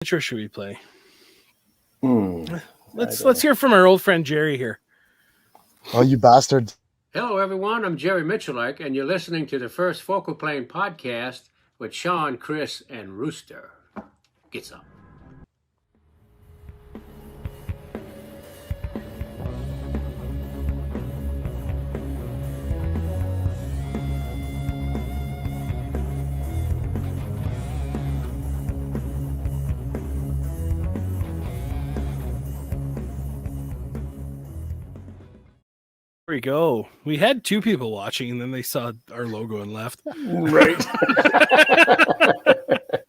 Intro should we play? Let's hear from our old friend Jerry here. Oh, you bastard. Hello, everyone. I'm Jerry Mitchellike, and you're listening to the first Focal Plane podcast with Sean, Chris, and Rooster. Get some. There we go. We had two people watching, and then they saw our logo and left. Right.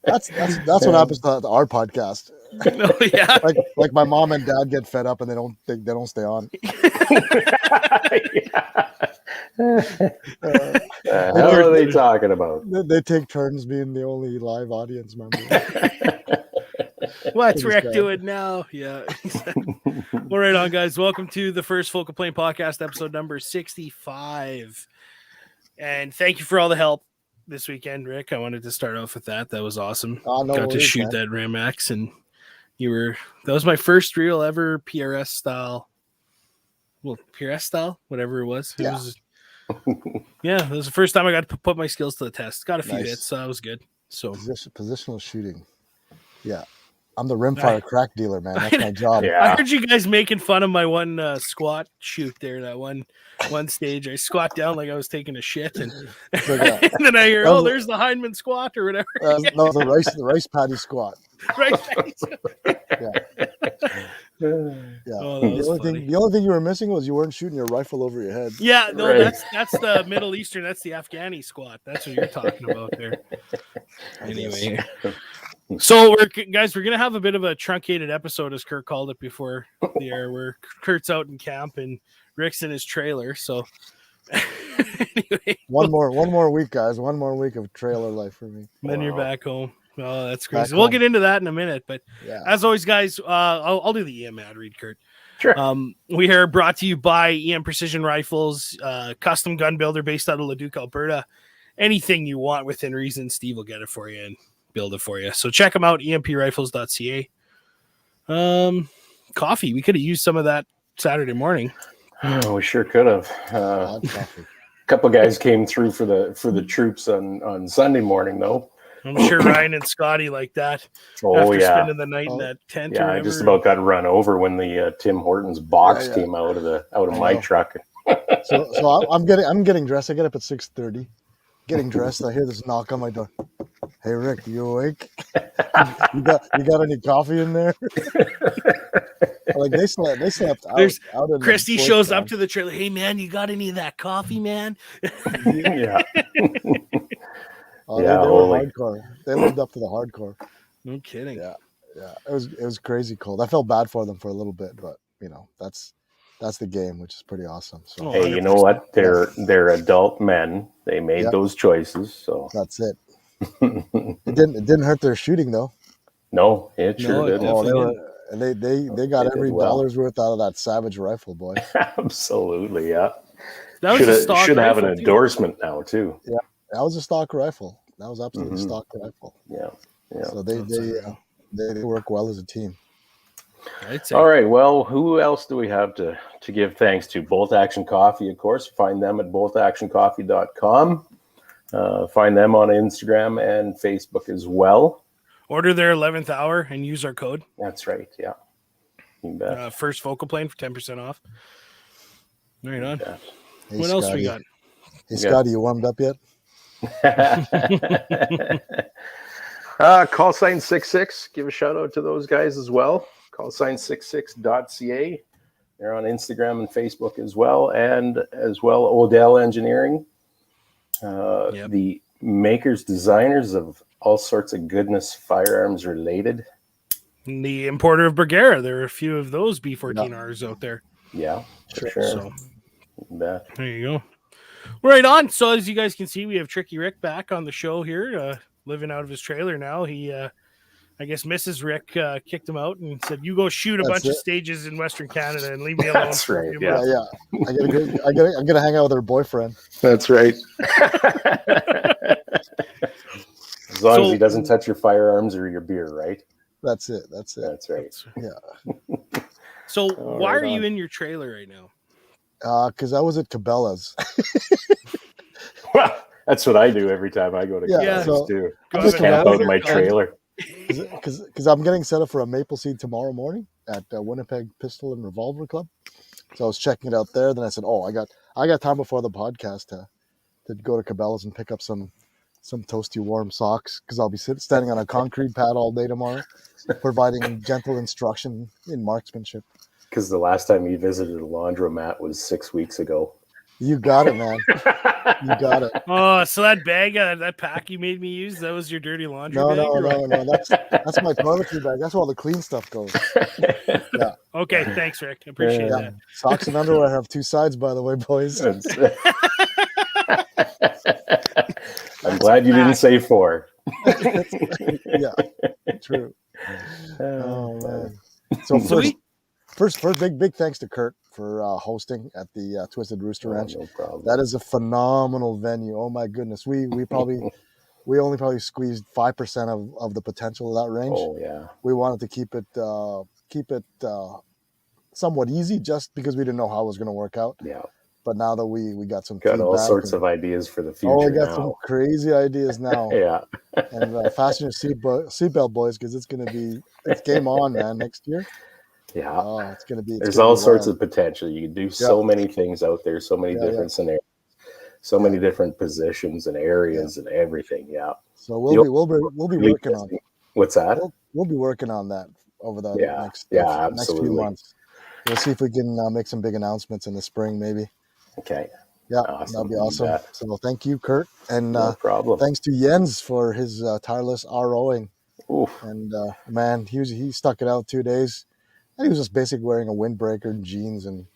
That's what happens to our podcast. No, yeah. Like my mom and dad get fed up and they don't stay on. What are they talking about? They take turns being the only live audience member. What's Rick doing now? Yeah. Well, right on, guys. Welcome to the first Focal Plane podcast, episode number 65. And thank you for all the help this weekend, Rick. I wanted to start off with that. That was awesome. No Got to shoot that Ram X, and that was my first real ever PRS style. Well, PRS style, whatever it was. It was that was the first time I got to put my skills to the test. Got a few hits, so that was good. So positional shooting. Yeah. I'm the rimfire crack dealer, man. That's my job. Yeah. I heard you guys making fun of my one squat shoot there. That one stage, I squat down like I was taking a shit, and, and then I hear, there's the Heinemann squat or whatever. No, the rice patty squat. Right. The only thing you were missing was you weren't shooting your rifle over your head. Yeah, no, right. That's the Middle Eastern. That's the Afghani squat. That's what you're talking about there. Anyway. So we're gonna have a bit of a truncated episode, as Kurt called it before the air, where Kurt's out in camp and Rick's in his trailer. So anyway, one more week, guys. One more week of trailer life for me. Then you're back home. Oh, that's crazy. We'll get into that in a minute, but as always, guys, I'll do the EM ad read, Kurt. Sure. We are brought to you by EM Precision Rifles, custom gun builder based out of Leduc, Alberta. Anything you want within reason, Steve will get it for you and build it for you. So check them out, emprifles.ca. Coffee. We could have used some of that Saturday morning. Oh, we sure could have. A couple of guys came through for the troops on Sunday morning, though. I'm sure Ryan and Scotty like that. After spending the night in that tent. Yeah, I just about got run over when the Tim Hortons box came out of my truck. So I'm getting dressed. I get up at 6:30. Getting dressed. I hear this knock on my door. Hey Rick, you awake? you got any coffee in there? Like they slept out in Christy shows up to the trailer. Hey man, you got any of that coffee, man? Yeah. They were hardcore. They lived up to the hardcore. No kidding. Yeah. It was crazy cold. I felt bad for them for a little bit, but that's the game, which is pretty awesome. So hey, you know what? They're adult men. They made those choices, so that's it. It didn't hurt their shooting though. No, it sure didn't. They got every dollar's worth out of that Savage rifle, boy. Absolutely, yeah. That was should have an endorsement now too. Yeah, that was a stock rifle. That was absolutely a stock rifle. Yeah. So they work well as a team. All right. Well, who else do we have to give thanks to? Bolt Action Coffee, of course. Find them at boltactioncoffee.com. Find them on Instagram and Facebook as well. Order their 11th hour and use our code. That's right. Yeah. You bet. First Focal Plane for 10% off. Right on. Hey, what Scotty. else we got? Hey, Scotty, you warmed up yet? Call sign 66. Give a shout out to those guys as well. Call sign 66.ca. They're on Instagram and Facebook as well. And as well, Odell Engineering. The makers, designers of all sorts of goodness, firearms related. And the importer of Bergara. There are a few of those B14Rs out there. Yeah, for sure. So, there you go. Right on. So as you guys can see, we have Tricky Rick back on the show here, living out of his trailer now. He, I guess Mrs. Rick kicked him out and said, "You go shoot a bunch of stages in Western Canada and leave me alone." That's right. Yeah. I'm gonna hang out with her boyfriend. That's right. As long as he doesn't touch your firearms or your beer, right? That's it. That's it. That's right. Yeah. So why right are you on. in your trailer right now? Because I was at Cabela's. Well, that's what I do every time I go to Yeah, Cabela's so too. Go I'm have just an Camp around out in my elevator trailer. because I'm getting set up for a maple seed tomorrow morning at Winnipeg Pistol and Revolver Club. So I was checking it out there. Then I said, "Oh, I got time before the podcast to go to Cabela's and pick up some toasty warm socks because I'll be standing on a concrete pad all day tomorrow, providing gentle instruction in marksmanship." Because the last time you visited a laundromat was 6 weeks ago. You got it, man. You got it. Oh, so that bag, that pack you made me use, that was your dirty laundry bag? No. That's my toiletry bag. That's where all the clean stuff goes. Yeah. Okay, thanks, Rick. I appreciate Yeah. that. Socks and underwear have two sides, by the way, boys. I'm glad you didn't say 4. Yeah, true. Oh man. So first, big thanks to Kurt for hosting at the Twisted Rooster Ranch. No problem. That is a phenomenal venue. Oh my goodness, we only probably squeezed 5% of the potential of that range. Oh yeah. We wanted to keep it somewhat easy, just because we didn't know how it was going to work out. Yeah. But now that we got some Got all feedback sorts of ideas for the future. Oh, I got now. some crazy ideas now. Yeah. And fasten your seatbelt, boys, because it's game on, man. Next year. Yeah. Oh, it's gonna be. There's all sorts of potential. You can do so many things out there, so many different scenarios, so many different positions and areas and everything. Yeah. So we'll be working on. What's that? We'll be working on that over the next few months. We'll see if we can make some big announcements in the spring, maybe. Okay. Yeah, awesome. That'll be awesome. So thank you, Kurt, and no problem. Thanks to Jens for his tireless ROing. Oof. And man, he stuck it out 2 days. And he was just basically wearing a windbreaker and jeans and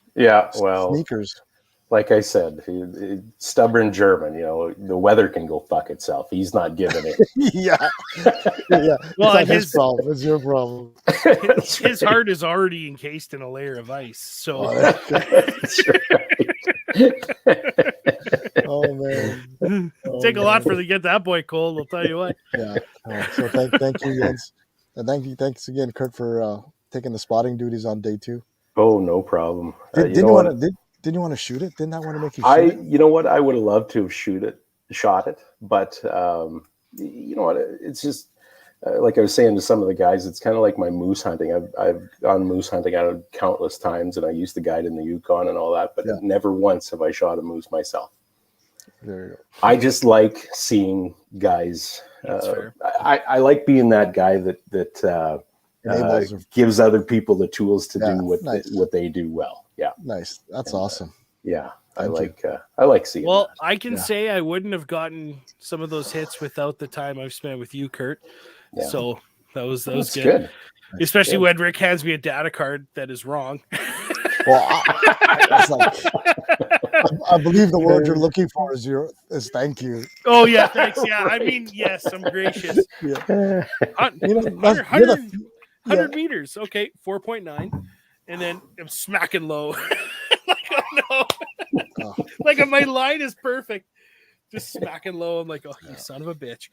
sneakers. Like I said, stubborn German. The weather can go fuck itself. He's not giving it. yeah. Well, it's his problem. It's your problem. His heart is already encased in a layer of ice. So. Oh man! Take a lot to get that boy cold. I'll tell you what. Yeah. So thank you, Jens, and thanks again, Kurt, for taking the spotting duties on day 2. Oh, no problem. Didn't you want to shoot it? Didn't I want to make you shoot it? You know what? I would have loved to have shot it, but you know what? It's just like I was saying to some of the guys. It's kind of like my moose hunting. I've gone moose hunting out countless times, and I used to guide in the Yukon and all that, but never once have I shot a moose myself. There you go. I just like seeing guys. I like being that guy that gives other people the tools to do what they do well. Yeah, nice. That's awesome. Yeah, I like seeing. Well, that. I can say I wouldn't have gotten some of those hits without the time I've spent with you, Kurt. Yeah. So that was good. Especially when Rick hands me a data card that is wrong. Well, I believe the word you're looking for is thank you. Oh yeah, thanks. Yeah, I mean, yes, I'm gracious. Yeah. 100 meters. Okay, 4.9, and then I'm smacking low. Like, oh no! Like my line is perfect. Just smacking low. I'm like, oh, you son of a bitch.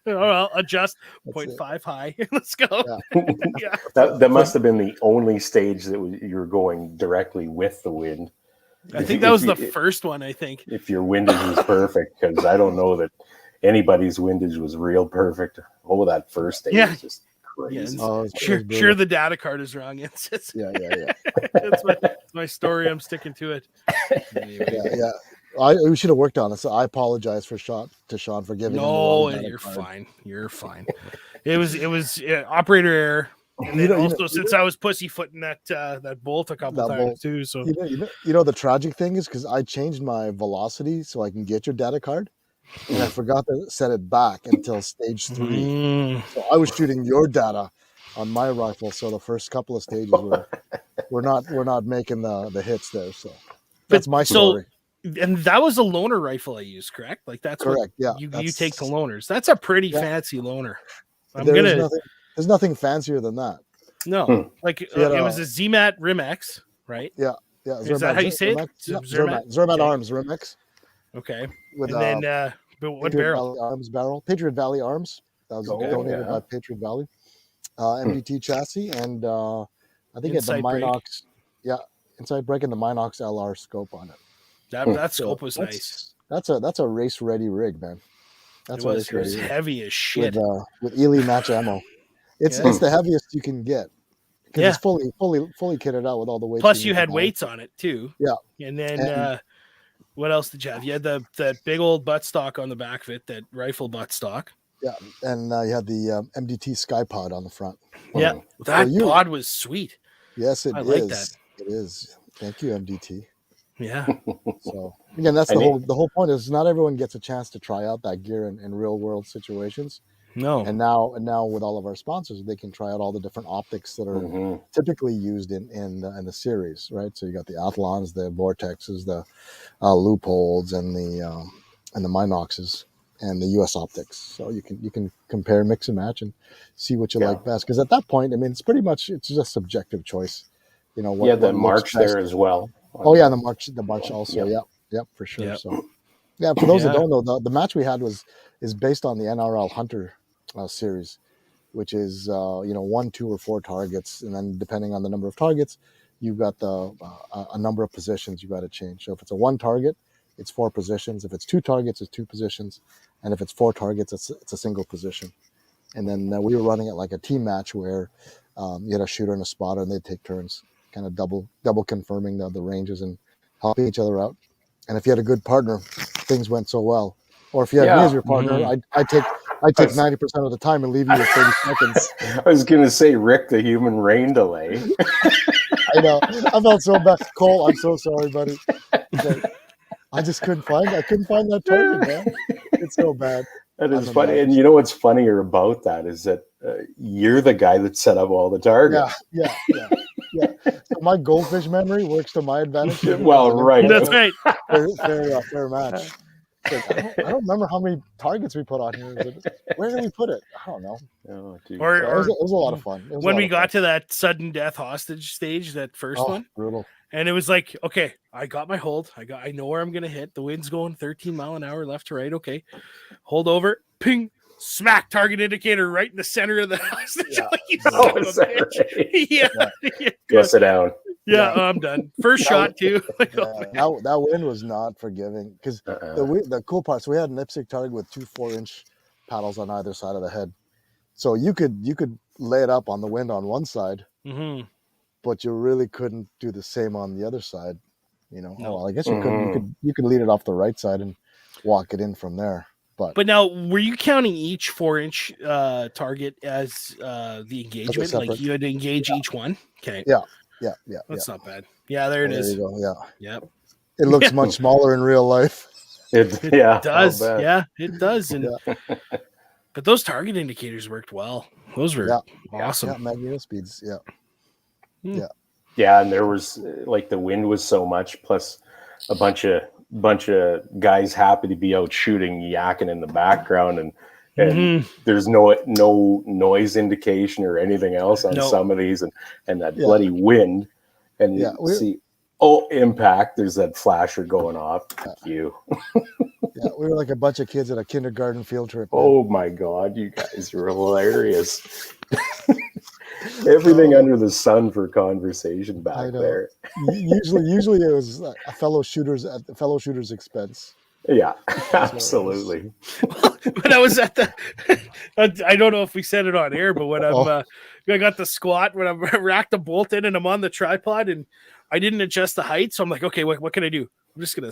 I'll adjust 0.5 high. Let's go. Yeah. That must have been the only stage that you were going directly with the wind. I think that was the first one, I think. If your windage was perfect, because I don't know that anybody's windage was real perfect. Oh, that first stage was just crazy. Sure, the data card is wrong. It's It's my story. I'm sticking to it. Anyway. Yeah. We should have worked on it. So I apologize to Sean for giving him the wrong data card. Fine. You're fine. It was operator error. And then since I was pussyfooting that bolt a couple times too. So the tragic thing is because I changed my velocity so I can get your data card, and I forgot to set it back until stage 3. So I was shooting your data on my rifle. So the first couple of stages we're not making the hits there. So that's my story. And that was a loner rifle I used, correct? Like that's correct. You take to loners. That's a pretty fancy loner. There's nothing fancier than that. No, like it was a ZMAT Rimex, right? Yeah. Is that how you say it? Zermatt Arms Rimex. Okay. With and then, but what barrel? Patriot Valley Arms. That was donated by Patriot Valley. MDT chassis, and I think it's the Inside brake. Minox. Yeah, inside brake and the Minox LR scope on it. That So scope was nice. That's a race ready rig, man. That's It a was. race It was ready rig heavy as shit. with Ely match ammo. It's Yeah. the heaviest you can get because Yeah. it's fully kitted out with all the weights. Plus, you need to had balance weights it. on it too. Yeah. And then And- what else did you have? You had that big old buttstock on the back of it, that rifle buttstock. Yeah, and you had the MDT Sky Pod on the front. Yeah, that you- pod was sweet. Yes, it I is. like that. It is. Thank you, MDT. Yeah. So again, that's the whole point is not everyone gets a chance to try out that gear in real world situations. No. And now with all of our sponsors, they can try out all the different optics that are typically used in the series, right? So you got the Athlons, the Vortexes, the Loopholds, and the Minoxes, and the US optics. So you can compare, mix and match, and see what you like best. Because at that point, I mean, it's just subjective choice. You know, what the looks March best. there as well. Oh yeah, the March also. Yep, for sure. Yep. So yeah, for those that don't know, the match we had is based on the NRL Hunter series, which is 1, 2, or 4 targets, and then depending on the number of targets, you've got a number of positions you got to change. So if it's a 1 target, it's 4 positions. If it's 2 targets, it's 2 positions, and if it's 4 targets, it's a single position. And then we were running it like a team match where you had a shooter and a spotter, and they'd take turns, kind of double confirming the ranges and helping each other out. And if you had a good partner, things went so well. Or if you had me as your partner, I take 90% of the time and leave you with 30 seconds. I was going to say, Rick, the human rain delay. I know. I felt so bad. Cole, I'm so sorry, buddy. But I just couldn't find that target, man. It's so bad. That is funny. And you know what's funnier about that is that you're the guy that set up all the targets. Yeah. So my goldfish memory works to my advantage. Well, right. That's right. Fair match. I don't remember how many targets we put on here. Where did we put it? I don't know. Oh, it was a lot of fun. When we got to that sudden death hostage stage, that first one, brutal. And it was like, okay, I got my hold. I know where I'm gonna hit. The wind's going 13 mile an hour left to right. Okay, hold over, ping, smack, target indicator right in the center of the hostage. Go sit down. Yeah, I'm done. First shot too. That wind was not forgiving because the cool part. So we had an IPSC target with 2 4-inch paddles on either side of the head, so you could lay it up on the wind on one side, but you really couldn't do the same on the other side. No. Oh, well, I guess you could. You could lead it off the right side and walk it in from there. But now, were you counting each 4-inch target as the engagement? Like you had to engage each one? Okay. Yeah. That's not bad. Yeah, there it is. You go. Yeah. Yep. It looks much smaller in real life. It does. Yeah, it does. And but those target indicators worked well. Those were awesome. Yeah, magneto speeds. Yeah. Yeah, and there was like the wind was so much, plus a bunch of guys happy to be out shooting, yakking in the background, and there's no noise indication or anything else on some of these, and that bloody wind, and you see impact. There's that flasher going off. You. Yeah, we were like a bunch of kids at a kindergarten field trip. Oh my God, you guys are hilarious. Everything under the sun for conversation back there. Usually it was a fellow shooter's at the fellow shooter's expense. Yeah, absolutely. When I was at I don't know if we said it on air, but when I got the squat, when I racked the bolt in and I'm on the tripod and I didn't adjust the height, so I'm like, okay, what can I do? I'm just gonna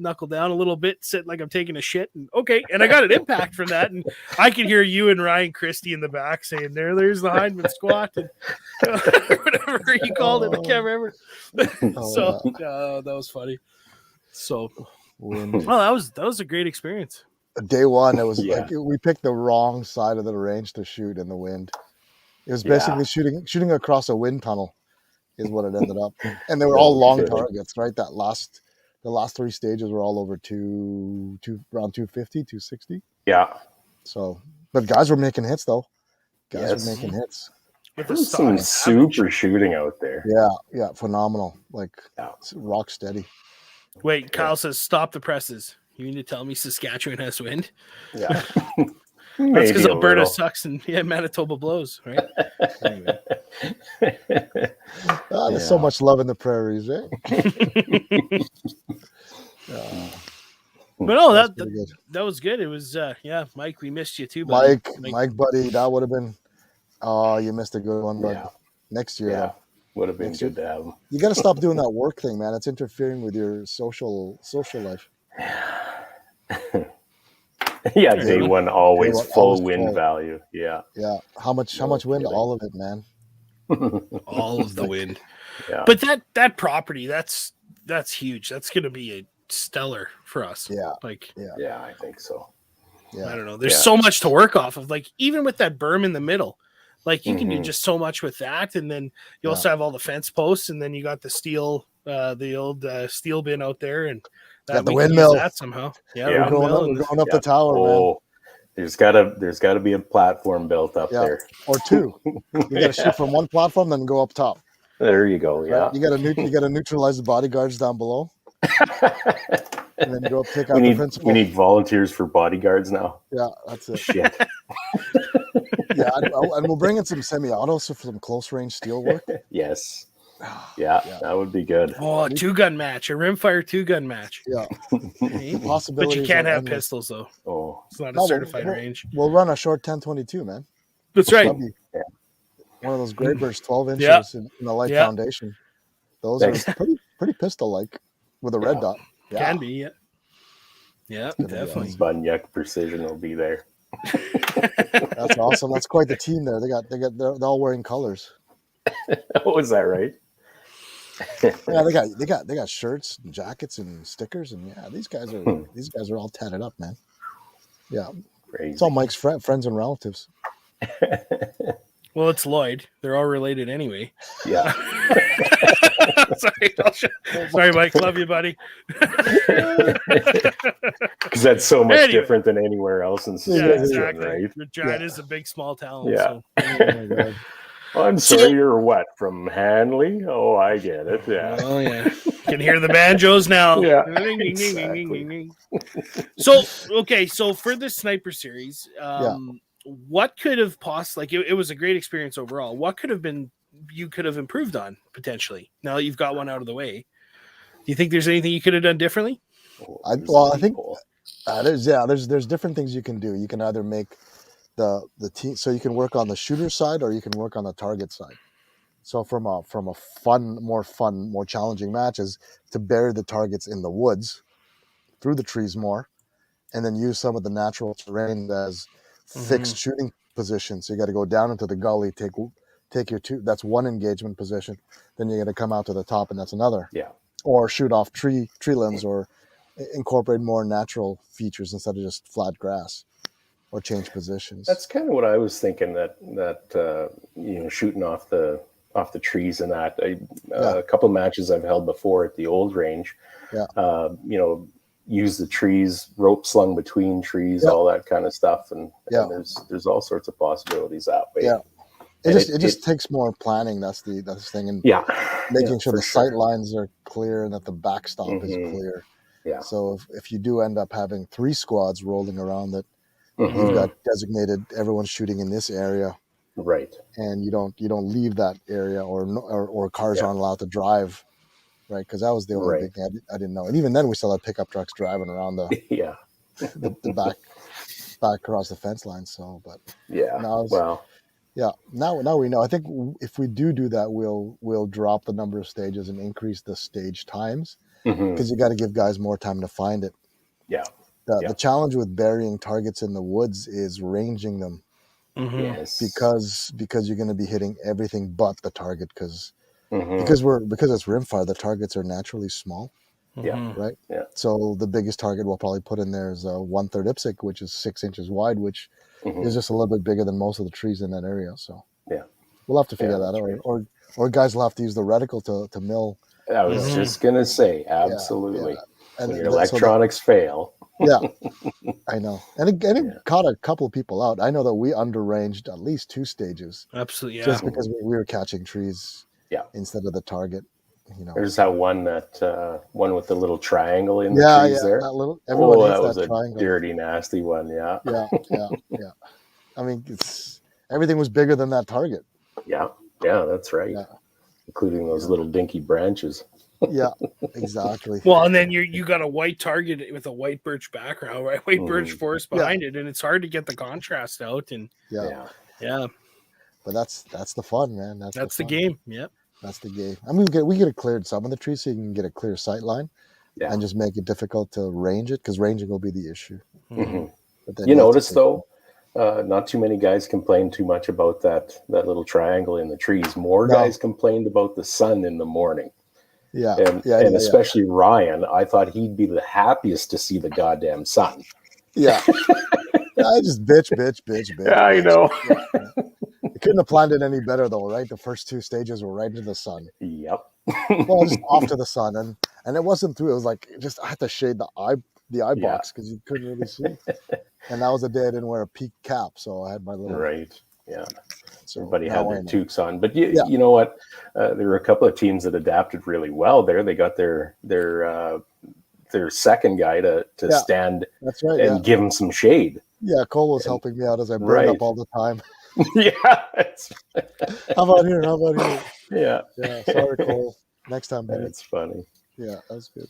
knuckle down a little bit, sit like I'm taking a shit, and I got an impact from that, and I could hear you and Ryan Christie in the back saying, "There's the Hindman squat," and whatever you called it, I can't remember. That was funny. So, well, that was a great experience. Day one, it was like we picked the wrong side of the range to shoot in the wind. It was basically shooting across a wind tunnel, is what it ended up, and they were all long targets, right? The last 3 stages were all over around 250, 260. Yeah. So, but guys were making hits though. Guys were making hits. There's some super shooting out there. Yeah, phenomenal. Like rock steady. Wait, Kyle says stop the presses. You mean to tell me Saskatchewan has wind? Yeah. That's because Maybe a Alberta little. sucks and Manitoba blows, right? Anyway. There's so much love in the prairies, right? But no, That's pretty good. that was good. It was Mike, we missed you too, buddy. Mike, buddy, that would have been. Oh, you missed a good one, but Yeah. next year, Yeah. though. Would have been Next good to have him. You got to stop doing that work thing, man. It's interfering with your social life. Yeah, day one always Day one, full always wind full. value. Yeah. Yeah. How much wind? kidding. All of it, man. All of the wind. Yeah. But that property, that's huge. That's going to be a stellar for us. Yeah. Like, Yeah, I think so. Yeah. I don't know. There's so much to work off of. Like, even with that berm in the middle, like you can do just so much with that. And then you also have all the fence posts, and then you got the steel, the old steel bin out there, and Got the we can use windmill. that somehow. Yeah, Yeah. the windmill We're and going up the tower, man. Oh, there's gotta be a platform built up there. Or two. You got to shoot from one platform, then go up top. There you go. Yeah. Right? You got to neutralize the bodyguards down below, and then go up, take out we the need principal. we need volunteers for bodyguards now. Yeah, that's it. Shit. Yeah, and we'll bring in some semi-autos for some close range steel work. Yes. Yeah, that would be good. Oh, a 2-gun match, a Rimfire 2-gun match. Yeah, But possibilities. you can't are have endless. pistols though. Oh, It's not a No, certified range. We'll run a short 10-22, man. That's right. That'd be one of those Greyburst 12 inches Yeah. in a light Yeah. foundation. Those Thanks. are pretty pistol-like with a red dot. Yeah. Can be, yeah. Yeah, definitely. Bunyuk precision will be there. That's awesome. That's quite the team there. They're all wearing colors. Oh, is that right? Yeah, they got shirts and jackets and stickers, and these guys are all tatted up, man. Yeah, Crazy. it's all Mike's friends and relatives. Well, it's Lloyd. They're all related anyway. Yeah. Sorry, Mike. Love you, buddy. Because that's so much Anyway. different than anywhere else in Yeah, Saskatchewan, exactly. right? It is a big, small town. Yeah. So. Oh my God. I'm sorry, you're what? From Hanley? Oh, I get it. Yeah. Oh, yeah. Can hear the banjos now. Yeah, exactly. So for this sniper series, what could have possibly, like, it was a great experience overall. What could have been, you could have improved on potentially now that you've got one out of the way? Do you think there's anything you could have done differently? I think there's different things you can do. You can either make the team, so you can work on the shooter side, or you can work on the target side. So from a more challenging match is to bury the targets in the woods, through the trees more, and then use some of the natural terrain as fixed shooting positions. So you got to go down into the gully, take your two. That's one engagement position. Then you got to come out to the top, and that's another. Yeah. Or shoot off tree limbs, or incorporate more natural features instead of just flat grass, or change positions. That's kind of what I was thinking. That shooting off the trees and that. A couple of matches I've held before at the old range. Yeah. Use the trees, rope slung between trees, all that kind of stuff, and there's all sorts of possibilities that way. Yeah. It just takes more planning. That's the thing, and making sure the sight lines are clear and that the backstop is clear. Yeah. So if you do end up having 3 squads rolling around, that you've got designated, everyone's shooting in this area, right? And you don't leave that area, or cars aren't allowed to drive, right? Because that was the only big thing I didn't know. And even then, we still had pickup trucks driving around the the back across the fence line. So, but now we know. I think if we do that, we'll drop the number of stages and increase the stage times, because you got to give guys more time to find it. Yeah. The challenge with burying targets in the woods is ranging them. Yes. Because you're going to be hitting everything but the target, because it's rimfire, the targets are naturally small. Yeah. Right. Yeah. So the biggest target we'll probably put in there is a 1/3 IPSC, which is 6 inches wide, which is just a little bit bigger than most of the trees in that area. So we'll have to figure that out, right. or guys will have to use the reticle to mill. I was just gonna say, absolutely. And when your electronics fail. Yeah, I know, and it caught a couple of people out. I know that we underranged at least 2 stages. Absolutely, just because we were catching trees, instead of the target. There's that one one with the little triangle in the Yeah, trees there. that little. Everyone hates that was that a triangle. dirty, nasty one. Yeah. Yeah. I mean, everything was bigger than that target. Yeah, that's right. Yeah. Including those little dinky branches. Yeah, exactly. Well, and then you got a white target with a white birch background, right? White birch forest behind it, and it's hard to get the contrast out. And yeah. But that's the fun, man. That's the game. Yep. That's the game. I mean, we get it cleared some of the trees so you can get a clear sight line, and just make it difficult to range it, because ranging will be the issue. Mm-hmm. But then you notice though, not too many guys complained too much about that little triangle in the trees. More guys complained about the sun in the morning. Yeah, and especially Ryan. I thought he'd be the happiest to see the goddamn sun. Yeah. I just bitch. Yeah, I know. You couldn't have planned it any better though, right? The first two stages were right into the sun. Yep. Well, just off to the sun, and it wasn't through. It was like I had to shade the eye box because you couldn't really see. And that was the day I didn't wear a peak cap, so I had my little Yeah. So everybody had their toques on, but you know what? There were a couple of teams that adapted really well there. They got their second guy to stand and give him some shade. Yeah, Cole was helping me out as I burned up all the time. Yeah. How about here? Yeah. Yeah. Sorry, Cole. Next time, buddy. That's funny. Yeah, that was good.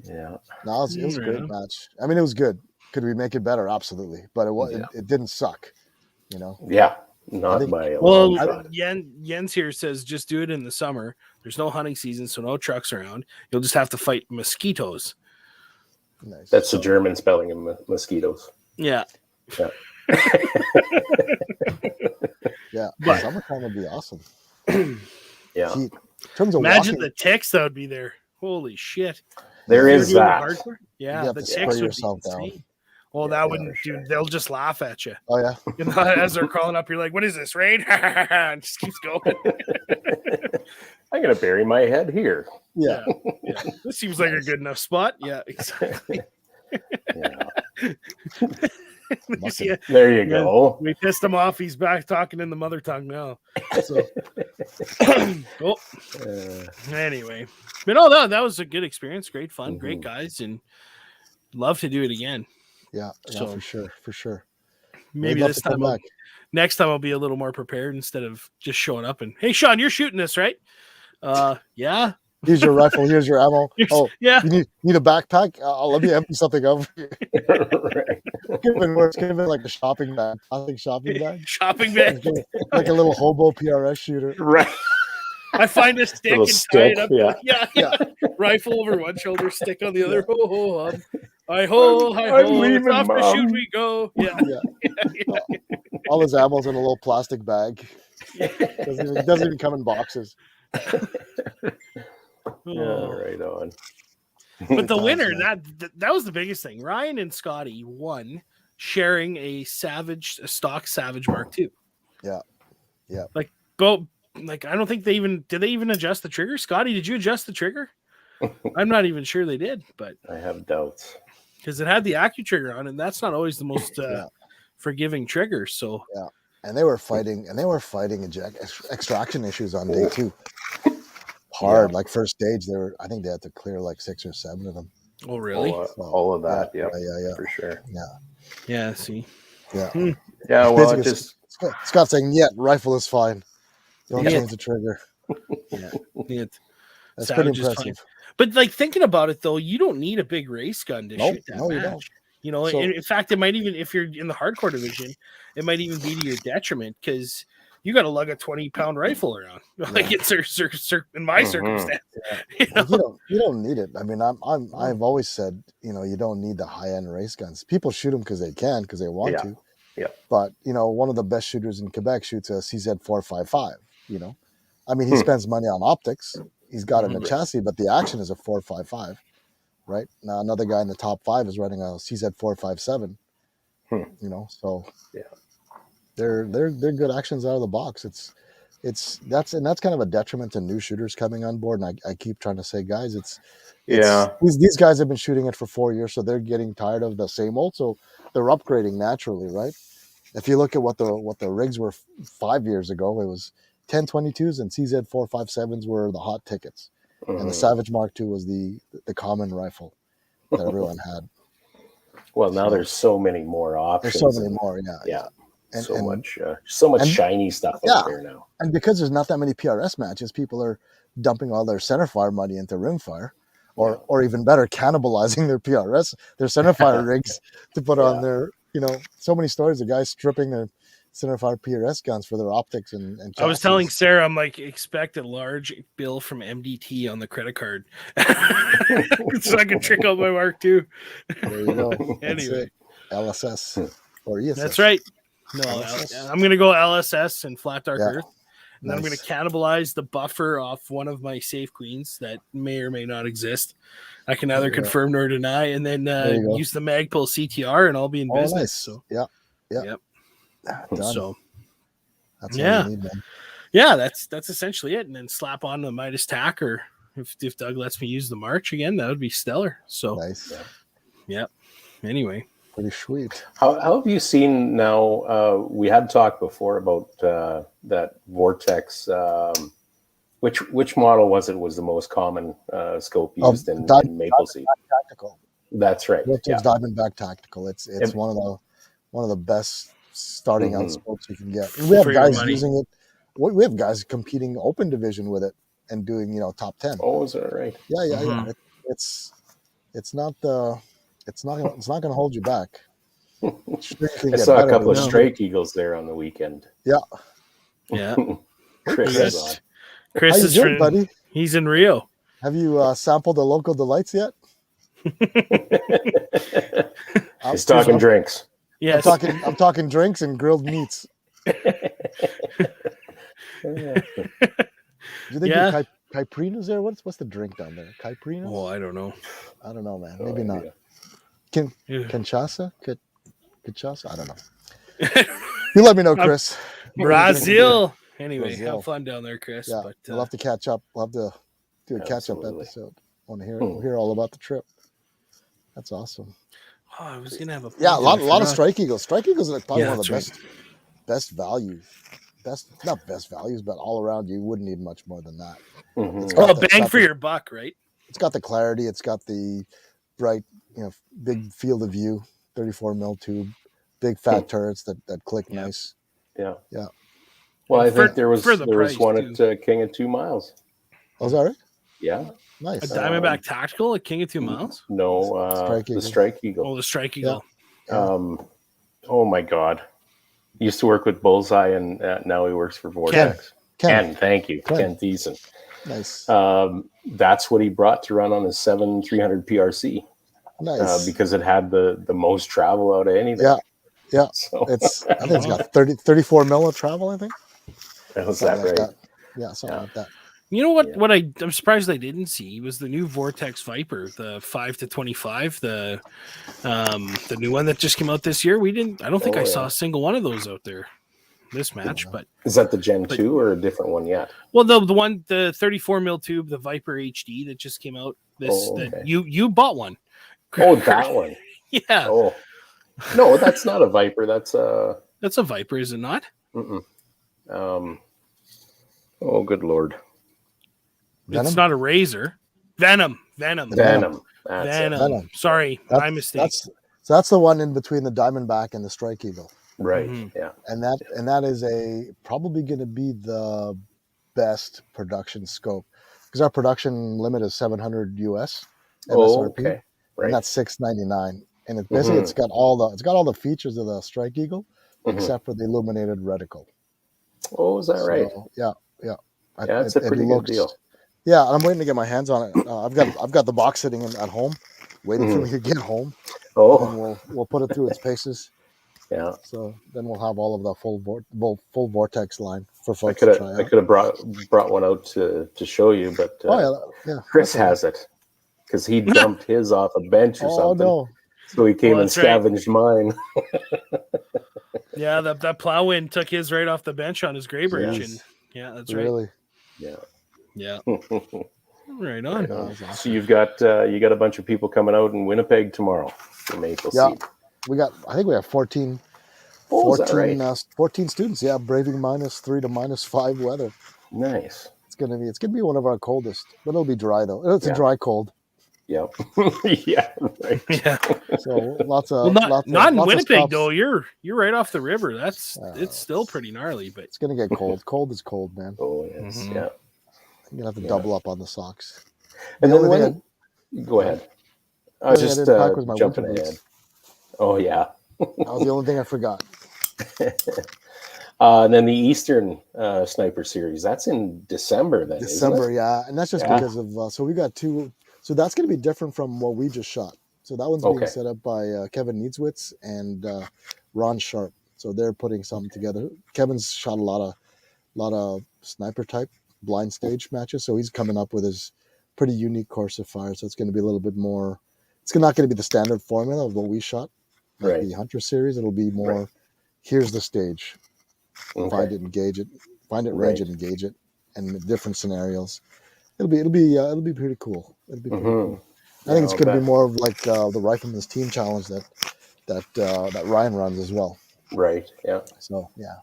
Yeah. No, it was a great match. I mean, it was good. Could we make it better? Absolutely. But it didn't suck, Yeah. Not by a well, long shot. Jens here says just do it in the summer. There's no hunting season, so no trucks around. You'll just have to fight mosquitoes. Nice. That's the German spelling of mosquitoes. Yeah. Yeah. But summertime would be awesome. Yeah. Heat. In terms of imagine walking, the ticks that would be there. Holy shit. There is that. Yeah, the ticks would be insane. Well, that wouldn't do. They'll just laugh at you. Oh yeah. As they're crawling up, you're like, "What is this, rain?" And just keeps going. I'm gonna bury my head here. Yeah. This seems like a good enough spot. Yeah, exactly. There you go. We pissed him off. He's back talking in the mother tongue now. So, anyway, but that was a good experience. Great fun. Great guys, and love to do it again. Yeah, so for sure. Maybe this time, next time I'll be a little more prepared instead of just showing up and, hey, Sean, you're shooting this, right? Yeah. Here's your rifle. Here's your ammo. Yeah. You need a backpack? Let me empty something over here. Could have been like a shopping bag, plastic shopping bag. Shopping bag. Like a little hobo PRS shooter. Right. I find a stick and tie it up. Yeah. Rifle over one shoulder, stick on the other. Hi ho, it's off the shoot we go. Yeah. All his ammo's in a little plastic bag. It doesn't even come in boxes. Right on. But the winner, that was the biggest thing. Ryan and Scotty won, sharing a stock Savage Mark II. Yeah. Like both. Like, I don't think did they even adjust the trigger? Scotty, did you adjust the trigger? I'm not even sure they did, but I have doubts. Because it had the AccuTrigger on, and that's not always the most forgiving trigger. So and they were fighting extraction issues on day 2. Hard, like first stage, I think they had to clear like 6 or 7 of them. Oh, really? All of that, yeah, for sure. Yeah. See. Yeah. Yeah. Well, Scott saying, rifle is fine. Don't change the trigger. That's pretty impressive. But like thinking about it though, you don't need a big race gun to shoot that match. You don't. In fact, it might even, if you're in the hardcore division, it might even be to your detriment because you got to lug a 20-pound rifle around. Like it's in my circumstance. You don't need it. I mean, I've always said, you don't need the high-end race guns. People shoot them because they can, because they want to. Yeah. But one of the best shooters in Quebec shoots a CZ455. I mean, he spends money on optics. He's got it in a chassis, but the action is a 455. Right now, another guy in the top 5 is running a CZ457. So they're good actions out of the box. That's kind of a detriment to new shooters coming on board. And I keep trying to say, guys, these guys have been shooting it for 4 years, so they're getting tired of the same old. So they're upgrading naturally, right? If you look at what the rigs were 5 years ago, it was 1022s and CZ457s were the hot tickets. And the Savage Mark II was the common rifle that everyone had. Well, now there's so many more options. There's so many more, Yeah. And, so much shiny stuff out there now. And because there's not that many PRS matches, people are dumping all their centerfire money into Rimfire, or even better, cannibalizing their PRS, their centerfire rigs to put on their, so many stories of guys stripping their centerfire PRS guns for their optics and chassis. I was telling Sarah, I'm like, expect a large bill from MDT on the credit card so I can trick out my Mark II. There you go. Anyway, LSS or ESS. That's right. No, I'm going to go LSS and Flat Dark Earth. And then I'm going to cannibalize the buffer off one of my safe queens that may or may not exist. I can neither confirm nor deny, and then use the Magpul CTR, and I'll be in business. Nice. So Yep. Done. So that's all you need, man. Yeah, that's essentially it. And then slap on the Midas Tack, or if Doug lets me use the March again, that would be stellar. So nice. Yeah. Anyway. Pretty sweet. How have you seen now? We had talked before about that Vortex. Which model was the most common scope used in Maple Seed? Tactical. That's right. Vortex Diamondback Tactical. It's one of the best starting out scopes you can get. And we have guys using it. We have guys competing open division with it and doing top 10. Oh, is that right? Yeah. It's not going to hold you back. I saw a couple of Strike Eagles there on the weekend. Yeah. Chris is doing, buddy? He's in Rio. Have you sampled the local delights yet? He's talking drinks. Yes. I'm talking drinks and grilled meats. Do you think Caipirinha's there? What's the drink down there? Caipirinha? Oh, I don't know. I don't know, man. Maybe not. Kinshasa? Kinshasa? I don't know. You let me know, Chris. Brazil. Anyway, have fun down there, Chris. Yeah, but we'll have to catch up. We'll have to do a catch-up episode. I want to hear all about the trip. That's awesome. Oh, I was gonna have a a lot of Strike Eagles. Strike Eagles are probably one of the best values. Not best values, but all around you wouldn't need much more than that. Bang for your buck, right? It's got the clarity. It's got the bright, big field of view, 34 mil tube, big fat turrets that click nice. Yeah. Yeah. Well, I think there was one at King of 2 Miles. Oh, is that right? Yeah. Nice. A Diamondback Tactical at King of 2 Miles? No, the Strike Eagle. Oh, the Strike Eagle. Yeah. Oh my God. He used to work with Bullseye, and now he works for Vortex. Ken, thank you. Ken Thiessen. Nice. That's what he brought to run on his 7300 PRC. Nice. Because it had the most travel out of anything. Yeah. So. I think it's got 34 mil of travel, I think. Was that right? That. Yeah, something like that. You know what? Yeah. What I'm surprised I didn't see was the new Vortex Viper, the 5-25, the new one that just came out this year. I don't think I saw a single one of those out there this match. But is that the Gen 2 or a different one yet? Well, the 34 mil tube, the Viper HD that just came out. That you bought one. Oh, that one. Yeah. Oh, no, that's not a Viper. That's a Viper, is it not? Mm-mm. Oh, good Lord. Venom? It's not a Razor. Venom. Venom. Sorry, my mistake. That's the one in between the Diamondback and the Strike Eagle. Right. Mm-hmm. Yeah. And that is probably going to be the best production scope, because our production limit is 700 US MSRP. Oh, okay. Right. And that's $699. And it's basically it's got all the features of the Strike Eagle except for the illuminated reticle. Oh, is that right? Yeah. Yeah, it's a pretty good deal. Yeah, I'm waiting to get my hands on it. I've got the box sitting at home, waiting for me to get home. Oh, and we'll put it through its paces. Yeah. So then we'll have all of the full Vortex line for folks to try out. I could have brought one out to show you, but Chris has it because he dumped his off a bench or something. No. So he came and scavenged mine. Yeah, that Plowwind took his right off the bench on his Graybridge. Yes. And yeah, that's right. Really? Yeah. Right on. So you've got a bunch of people coming out in Winnipeg tomorrow for Maple Seed. I think we have 14 students, braving -3 to -5 weather. Nice. It's gonna be one of our coldest, but it'll be dry though. It's a dry cold. Yep. Yeah. Right. Yeah. So lots of Not in lots Winnipeg of stops. though. You're right off the river. It's still pretty gnarly, but It's gonna get cold. Cold is cold, man. Oh yes. Mhm. Yeah. I'm gonna have to double up on the socks. And The then only when thing go ahead. I the was only thing I just didn't pack was my jumping winter ahead. boots. Oh yeah. That was the only thing I forgot. And then the Eastern Sniper Series, that's in December then, December, isn't it? yeah, and that's just Yeah. because of so we got two. So that's going to be different from what we just shot. So that one's being Okay. set up by Kevin Needswitz and Ron Sharp. So they're putting something together. Kevin's shot a lot of sniper type blind stage matches. So he's coming up with his pretty unique course of fire. So it's going to be a little bit more. It's not going to be the standard formula of what we shot, like Right. the Hunter series. It'll be more. Right. Here's the stage. Okay. Find it, engage it. Find it, Right. range it, engage it, and different scenarios. It'll be pretty cool. It'll be pretty cool. I think it's I'll going to be bet. more of like the Rifleman's Team Challenge that Ryan runs as well. Right. Yeah. So yeah,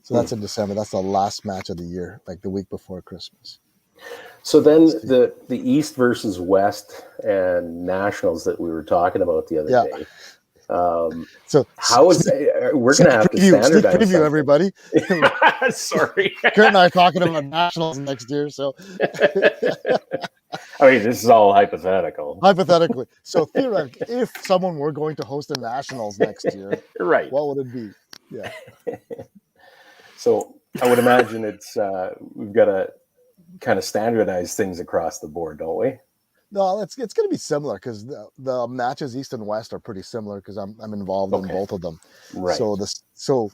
so that's in December. That's the last match of the year, like the week before Christmas. So then the East versus West and Nationals that we were talking about the other day. So How is we're going to have to standardize preview something. everybody. Sorry. Kurt and I are talking about Nationals next year. So I mean, this is all hypothetical. hypothetically, so theoretically, if someone were going to host a Nationals next year, Right. what would it be? Yeah. So I would imagine it's we've got to kind of standardize things across the board, don't we? No, it's going to be similar because the matches East and West are pretty similar because I'm involved in both of them. Right. So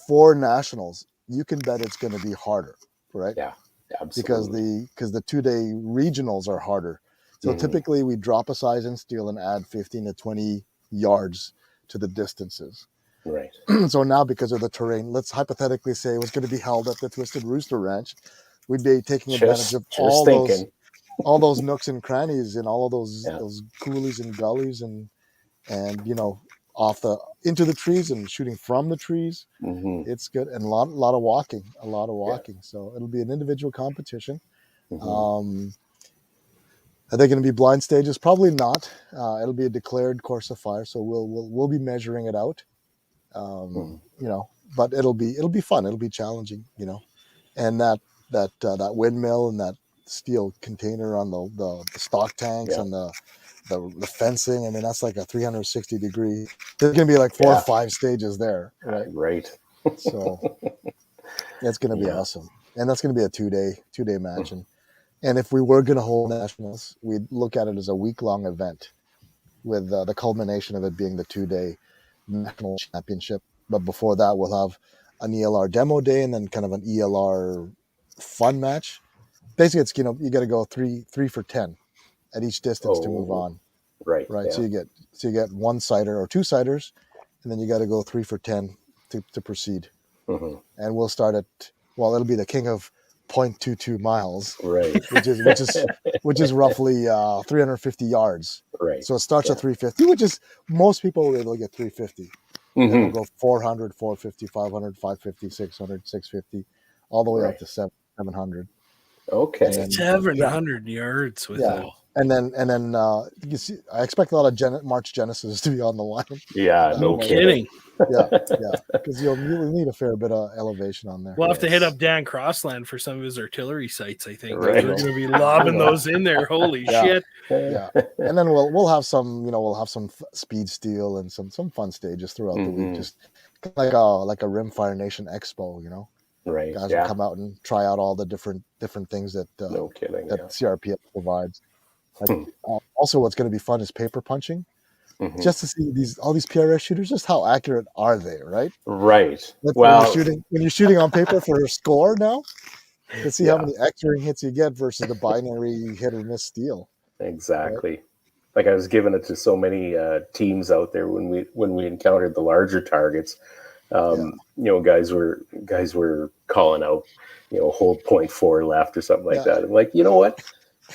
for Nationals, you can bet it's going to be harder, right? Yeah. Absolutely. Because the 2-day regionals are harder. So typically we drop a size in steel and add 15 to 20 yards to the distances. Right. So now because of the terrain, let's hypothetically say it was going to be held at the Twisted Rooster Ranch. We'd be taking advantage of all those nooks and crannies and all of those coulees and gullies and into the trees and shooting from the trees. It's good, and a lot of walking. So it'll be an individual competition. Are they going to be blind stages? Probably not. It'll be a declared course of fire, so we'll be measuring it out. But it'll be fun. It'll be challenging, and that windmill and that steel container on the stock tanks and the fencing. I mean, that's like a 360 degree. There's going to be like 4 or 5 stages there, right? Right. So it's going to be awesome, and that's going to be a 2-day match. And if we were going to hold Nationals, we'd look at it as a week-long event, with the culmination of it being the 2-day national championship. But before that, we'll have an ELR demo day and then kind of an ELR fun match. Basically, it's you got to go 3 for 10 at each distance to move on. Right. Right. Yeah. So you get 1-sider or 2-siders, and then you got to go 3 for 10 to proceed. And we'll start at it'll be the king of 0.22 miles. Right. which is roughly 350 yards. Right. So it starts at 350, which is most people will be able to get 350. Then we'll go 400, 450, 500, 550, 600, 650, all the way up to 700. Okay. 700 yards with it. And then you see, I expect a lot of March Genesis to be on the line. Yeah, no kidding. Yeah, because you'll need a fair bit of elevation on there. We'll have to hit up Dan Crossland for some of his artillery sites. I think Right. we're going to be lobbing those in there. Holy shit! Yeah, and then we'll have some speed steel and some fun stages throughout the week, just like a Rimfire Nation Expo, Right. Guys will come out and try out all the different things that No kidding. that CRPS provides. Also, what's going to be fun is paper punching, just to see all these PRS shooters. Just how accurate are they, right? Right. When you're shooting on paper for a score now, to see how many X-ring hits you get versus the binary hit or miss steel. Exactly. Right? Like I was giving it to so many teams out there when we encountered the larger targets. Guys were calling out, hold 0.4 left or something like that. I'm like, you know what?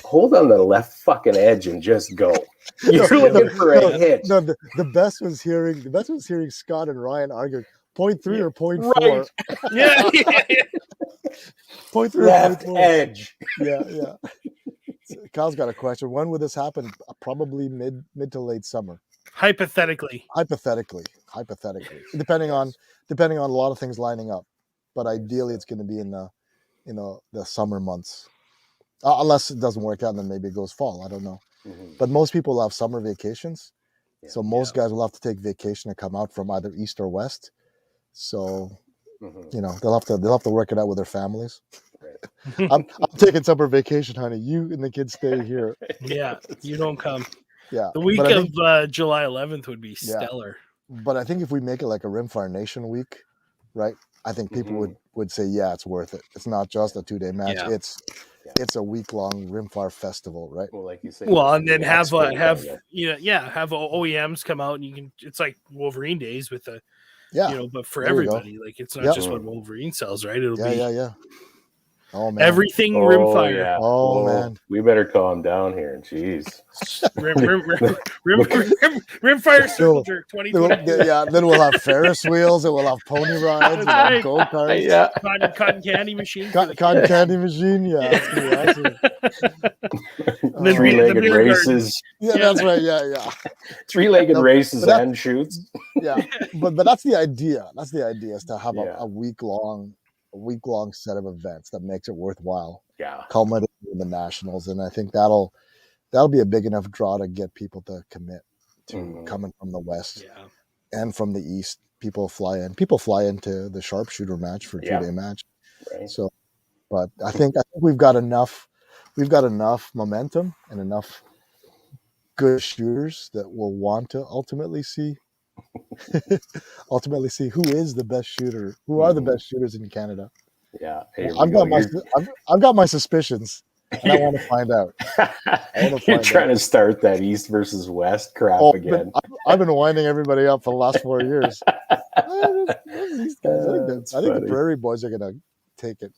Hold on the left fucking edge and just go. You're looking for a hit. No, the best was hearing Scott and Ryan argue 0.3 or 0.4. Right. Yeah. Point 3 or Left point 4. edge. Yeah. So Kyle's got a question. When would this happen? Probably mid to late summer. Hypothetically. Hypothetically, depending on a lot of things lining up, but ideally it's going to be in the summer months, unless it doesn't work out, and then maybe it goes fall. I don't know, but most people have summer vacations, so most guys will have to take vacation to come out from either east or west. So they'll have to work it out with their families. I'm taking summer vacation, honey. You and the kids stay here. Yeah, you don't come. Yeah, the week of July 11th would be stellar. But I think if we make it like a Rimfire Nation week, right? I think people would say, yeah, it's worth it. It's not just a 2-day match. Yeah. It's a week-long Rimfire festival, right? Well, like you say. Well, and then have OEMs come out, and you can. It's like Wolverine days with the, but for everybody, like it's not just what Wolverine sells, right? It'll be Oh man! Everything Rimfire. Yeah. Oh man! We better calm down here. Jeez. Rimfire Circle Jerk 2020. Yeah. Then we'll have Ferris wheels. And we'll have pony rides. We'll have go karts. Yeah. Cotton candy machine. Cotton candy machine. Yeah. That's gonna be awesome. Three-legged races. Yeah, that's right. Yeah. Three-legged races and shoots. Yeah, but that's the idea. That's the idea, is to have a week-long set of events that makes it worthwhile. Yeah, culminating in the nationals, and I think that'll be a big enough draw to get people to commit to coming from the west and from the east. People fly into the sharpshooter match for a 2-day match. Right. So, but I think we've got enough momentum and enough good shooters that will want to ultimately see who is the best shooter, who are the best shooters in Canada. Yeah, I've got my suspicions, and I want to find out. You're trying to start that east versus west crap again. I've been winding everybody up for the last 4 years. These guys, I think the Prairie Boys are going to take it.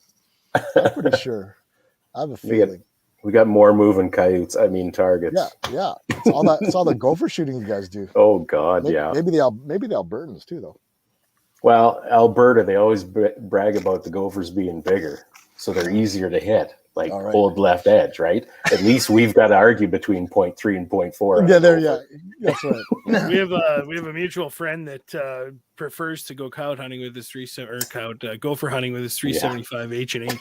I'm pretty sure. I have a feeling. We got more moving targets. Yeah. It's all the gopher shooting you guys do. Oh God, maybe the Albertans too, though. Well, Alberta, they always brag about the Gophers being bigger, so they're easier to hit, like old left edge, right? At least we've got to argue between 0.3 and 0.4. That's right. we have a mutual friend that prefers to go cow hunting with his gopher hunting with his 375 H&H.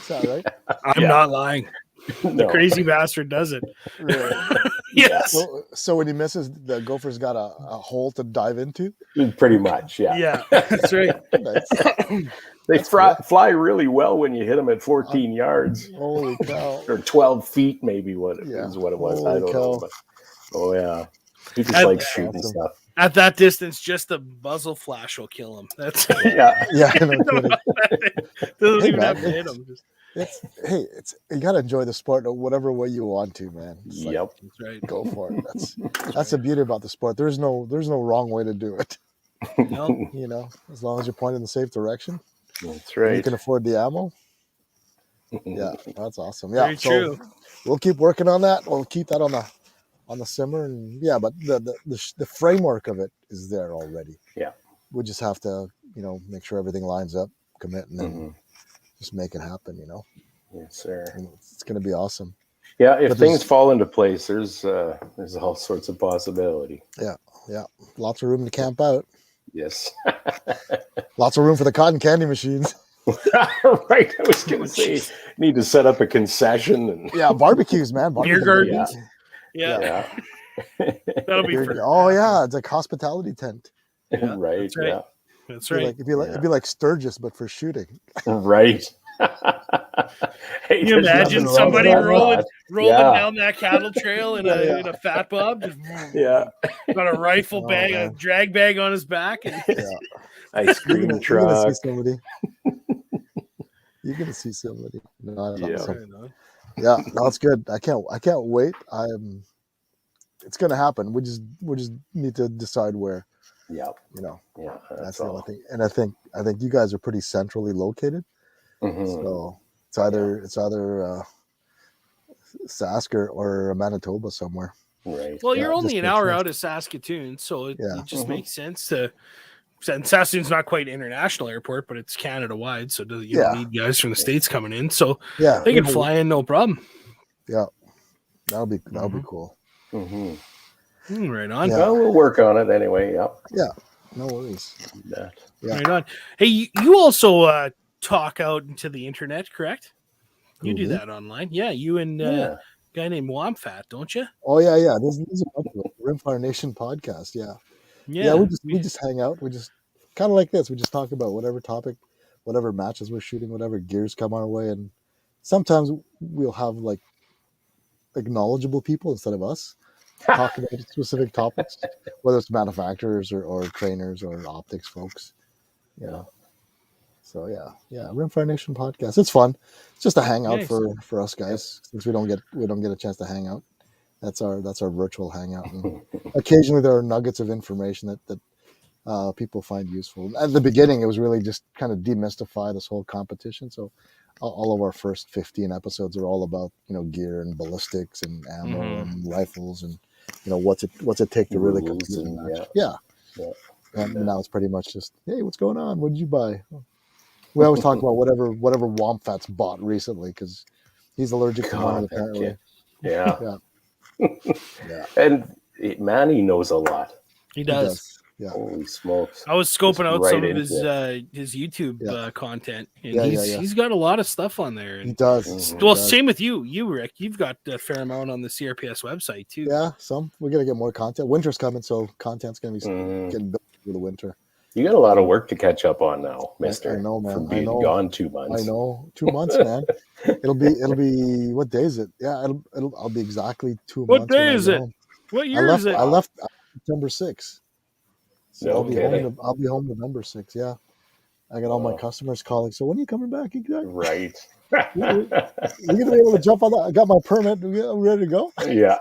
Is that right? I'm not lying. The crazy bastard does it. Really? Yes. So when he misses, the gopher's got a hole to dive into? Pretty much, yeah. Yeah, that's right. They fly really well when you hit them at 14 yards. Holy cow. Or 12 feet, maybe, is what it was. Holy I don't know. But, yeah. He just likes shooting stuff. At that distance, just a muzzle flash will kill him. That's yeah. No kidding. Doesn't even have to hit him. You gotta enjoy the sport in whatever way you want to, man. Yep, that's right. Go for it. That's the beauty about the sport. There's no wrong way to do it. No. As long as you're pointing in the safe direction. That's right. You can afford the ammo. Yeah, that's awesome. Yeah, very true. We'll keep working on that. We'll keep that on the simmer, and but the framework of it is there already. Yeah, we just have to make sure everything lines up, commit, and then just make it happen. Yes, sir. And it's going to be awesome. Yeah, if things fall into place, there's all sorts of possibility. Yeah, lots of room to camp out. Yes, lots of room for the cotton candy machines. Right, I was going to say, need to set up a concession and barbecues, man. Beer gardens. Yeah. That'll be. It's like hospitality tent. Yeah, right. That's right. Yeah, that's right. It'd be like Sturgis, but for shooting. Right. Can you imagine somebody rolling down that cattle trail in a fat bob? Just, got a rifle bag, a drag bag on his back, and ice cream truck. You're gonna see somebody. No, it's good. I can't wait. It's gonna happen. We just need to decide where. Yeah. That's the only thing. And I think you guys are pretty centrally located. So it's either Sask or Manitoba somewhere. Right. Well, you're only an hour out of Saskatoon, so it just makes sense to And Saskatoon's not quite an international airport, but it's Canada wide, so you don't need guys from the States coming in. So they can fly in no problem. Yeah, that'll be cool. Mm-hmm. Right on. Yeah. Well, we'll work on it anyway. Yep. Yeah, no worries. Yeah. Right on. Hey, you also talk out into the internet, correct? You do that online. Yeah, you and a guy named Womfat, don't you? Oh yeah. There's a bunch of Rimfire Nation podcast. Yeah. We just hang out. We just kind of like this. We just talk about whatever topic, whatever matches we're shooting, whatever gears come our way, and sometimes we'll have like knowledgeable people instead of us talking about specific topics, whether it's manufacturers or trainers or optics folks. So yeah, Rimfire Nation podcast. It's fun. It's just a hangout for us guys since we don't get a chance to hang out. That's our virtual hangout. And occasionally there are nuggets of information that people find useful. At the beginning, it was really just kind of demystify this whole competition. So all of our first 15 episodes are all about gear and ballistics and ammo and rifles and what's it take to really compete in a match. Yeah. And now it's pretty much just, hey, what's going on? What did you buy? We always talk about whatever Womfat's bought recently because he's allergic to money apparently. Yeah. And Manny knows a lot. He does. Yeah. Holy smokes! I was scoping out some of his YouTube content, and he's got a lot of stuff on there. And, he does. Well, same with you, Rick. You've got a fair amount on the CRPS website too. Yeah, some. We're gonna get more content. Winter's coming, so content's gonna be getting built for the winter. You got a lot of work to catch up on now, Mister. I know, man. From being gone 2 months. I know, 2 months, man. It'll be. What day is it? Yeah, I'll be exactly 2 months. What day is it? What year is it? I left September 6th. So I'll be home November 6th. Yeah, I got all my customers calling. So when are you coming back exactly? Right. You're gonna be able to jump on that. I got my permit. I'm ready to go. Yeah.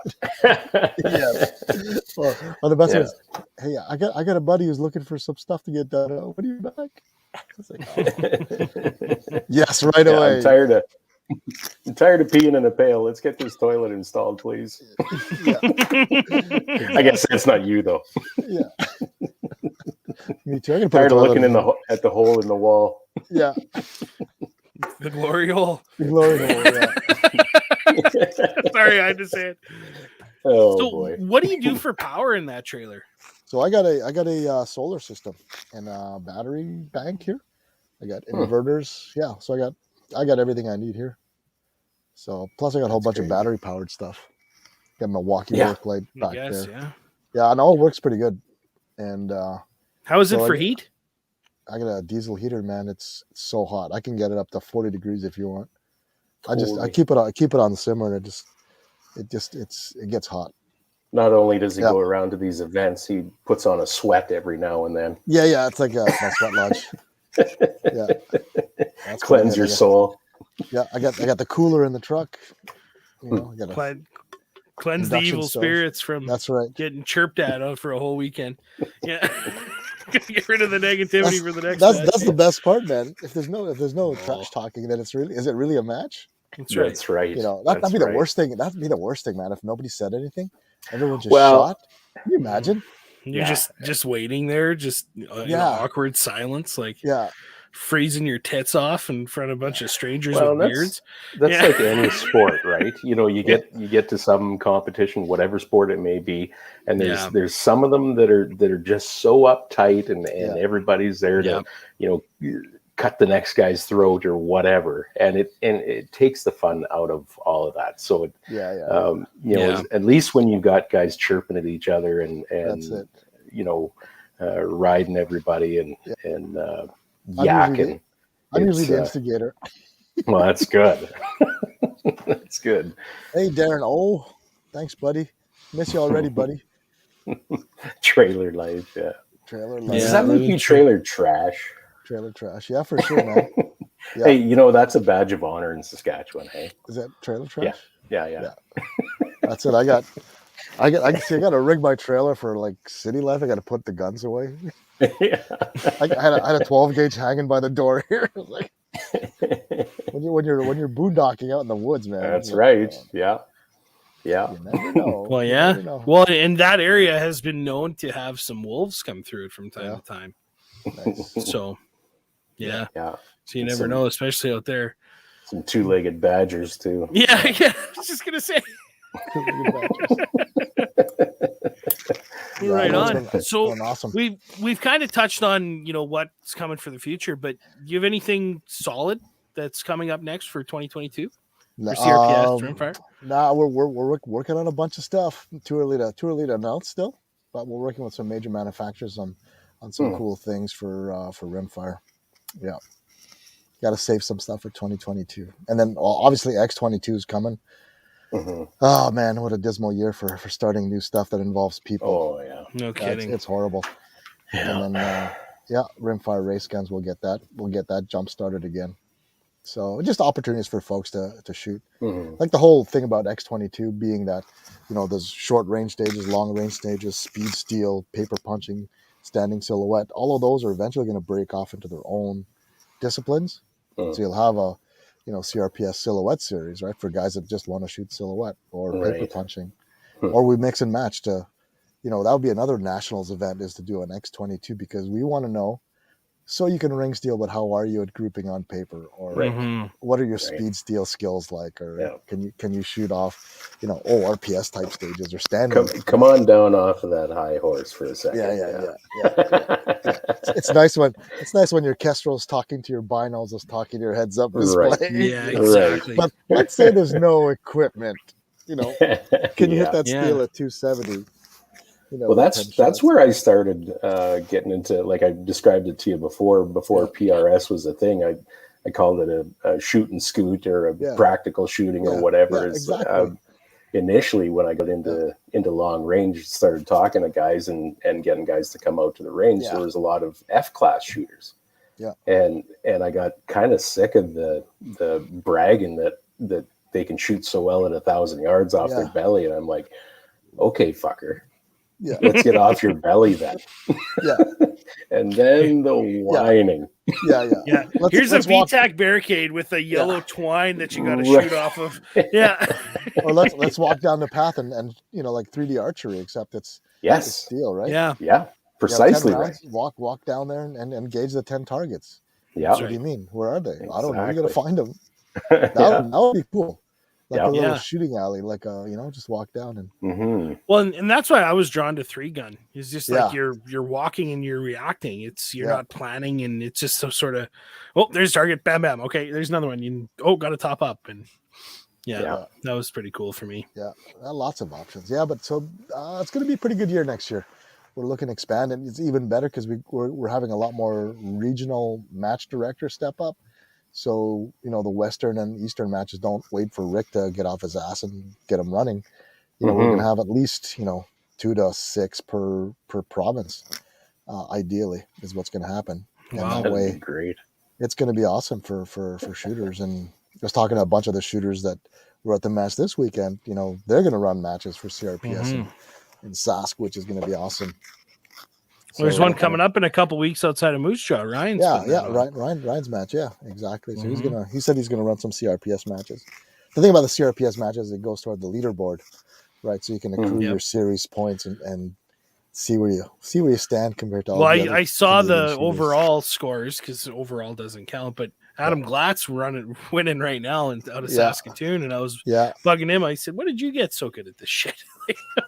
Well, on the best way, hey, I got a buddy who's looking for some stuff to get done. When are you back? I was like, yes, right away. I'm tired of peeing in a pail. Let's get this toilet installed, please. Yeah. I guess that's not you though. Yeah. Me too. I'm tired of looking at the hole in the wall. Yeah. The glory hole. The glory hole. Yeah. Sorry, I had to say it. Oh so boy. What do you do for power in that trailer? So I got a solar system and a battery bank here. I got inverters. Yeah. So I got everything I need here. So plus I got a whole bunch of battery powered stuff. Got Milwaukee work light back there. Yeah, I know it works pretty good. And how is it for heat? I got a diesel heater, man. It's so hot. I can get it up to 40 degrees if you want. I keep it on the simmer, and it gets hot. Not only does he go around to these events, he puts on a sweat every now and then. Yeah, it's like my sweat lodge. Yeah, cleanse your soul. Yeah, I got the cooler in the truck. I got cleanse the evil spirits from getting chirped at for a whole weekend. Yeah. Get rid of the negativity for the next match. That's the best part, man. If there's no trash talking, then is it really a match? That's right. That'd be the worst thing. That'd be the worst thing, man. If nobody said anything, everyone just shot. Can you imagine? You're just waiting there, just in awkward silence, freezing your tits off in front of a bunch of strangers with beards. That's like any sport, right? You get to some competition, whatever sport it may be, and there's some of them that are just so uptight and everybody's there to cut the next guy's throat or whatever, and it takes the fun out of all of that. So at least when you've got guys chirping at each other and riding everybody and yakking. I'm usually the instigator. Well, that's good. That's good. Hey, Darren. Oh, thanks, buddy. Miss you already, buddy. Trailer life, yeah. Trailer life. Does that make you trailer trash? Trailer trash, yeah, for sure, man. Yeah. Hey, that's a badge of honor in Saskatchewan. Hey, is that trailer trash? Yeah. That's it. I got to rig my trailer for like city life. I got to put the guns away. Yeah. I had a 12 gauge hanging by the door here. Like when you're boondocking out in the woods, man. That's right. Yeah. You never know. Well, yeah. Well, and that area has been known to have some wolves come through it from time to time. Nice. So, yeah. Yeah. So you And never know, especially out there. Some two-legged badgers too. Yeah. Yeah. I was just gonna say. Yeah, Right no, it's on. been So awesome. we've kind of touched on what's coming for the future, but do you have anything solid that's coming up next for 2022 for CRPS Rimfire? Nah, we're working on a bunch of stuff. Too early to announce still, but we're working with some major manufacturers on some cool things for Rimfire. Yeah, got to save some stuff for 2022, and then obviously X22 is coming. Mm-hmm. Oh man, what a dismal year for starting new stuff that involves people. Oh yeah, No kidding. It's horrible. yeah. And then Rimfire race guns. We'll get that jump started again. So just opportunities for folks to shoot. Mm-hmm. Like the whole thing about X22 being that, there's short range stages, long range stages, speed steel, paper punching, standing silhouette. All of those are eventually going to break off into their own disciplines. Mm. So you'll have a, CRPS silhouette series, right, for guys that just want to shoot silhouette or paper Right. punching, or we mix and match to, that would be another nationals event, is to do an X22, because we want to know. So you can ring steel, but how are you at grouping on paper? Or what are your speed steel skills like? Or can you shoot off, RPS type stages or standing? Come on down off of that high horse for a second. Yeah. It's nice when your Kestrel's talking to your binos is talking to your heads up display. Right. Yeah, exactly. But let's say there's no equipment. Can you hit that steel at 270? Well, that's where I started getting into, like I described it to you before PRS was a thing. I called it a shoot and scoot, or a practical shooting, or whatever. Exactly. Initially, when I got into long range, started talking to guys and getting guys to come out to the range, there was a lot of F-class shooters. Yeah. And I got kind of sick of the bragging that they can shoot so well at 1,000 yards off their belly. And I'm like, okay, fucker. Yeah. Let's get off your belly then. Yeah. And then the whining. Yeah. Here's a VTAC barricade with a yellow twine that you got to shoot off of. Yeah. Or let's walk down the path and like 3D archery, except it's steel, right? Yeah. Yeah. Precisely right. Walk down there and engage the 10 targets. Yeah. What do you mean? Where are they? Exactly. I don't know. You got to find them. That would be cool. Like a little shooting alley, like just walk down and. Well, and that's why I was drawn to 3-gun. It's just like you're walking and you're reacting. You're not planning, and it's just so sort of, there's target, bam, bam. Okay, there's another one. Got to top up, and that was pretty cool for me. Yeah, lots of options. Yeah, but so it's going to be a pretty good year next year. We're looking to expand, and it's even better because we're having a lot more regional match director step up. So, the Western and Eastern matches don't wait for Rick to get off his ass and get him running. We're going to have at least, 2 to 6 per province, ideally, is what's going to happen. Wow, and that way, great. It's going to be awesome for shooters. And I was talking to a bunch of the shooters that were at the match this weekend. They're going to run matches for CRPS in Sask, which is going to be awesome. Well, there's one coming up in a couple weeks outside of Moose Jaw. Ryan's Ryan's match. Yeah, exactly. So he said he's gonna run some CRPS matches. The thing about the CRPS matches, it goes toward the leaderboard, right? So you can accrue your series points and see where you stand compared to all. Well, the other I saw the shooters. Overall scores, because overall doesn't count, but Adam Glatt's winning right now out of Saskatoon, and I was bugging him. I said, "What did you get so good at this shit?"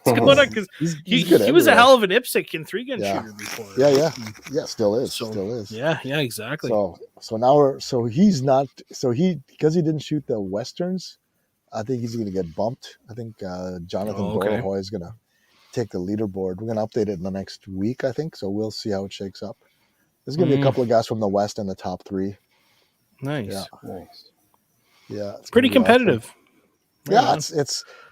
What's going on? Because he was a hell of an IPSC and 3-gun shooter before. Yeah, still is. Yeah, exactly. So now he's not. So because he didn't shoot the Westerns, I think he's going to get bumped. I think Jonathan Borohoy is going to take the leaderboard. We're going to update it in the next week, I think. So we'll see how it shakes up. There's going to be a couple of guys from the West in the top 3. Nice. Yeah. It's pretty competitive. Awesome. Yeah,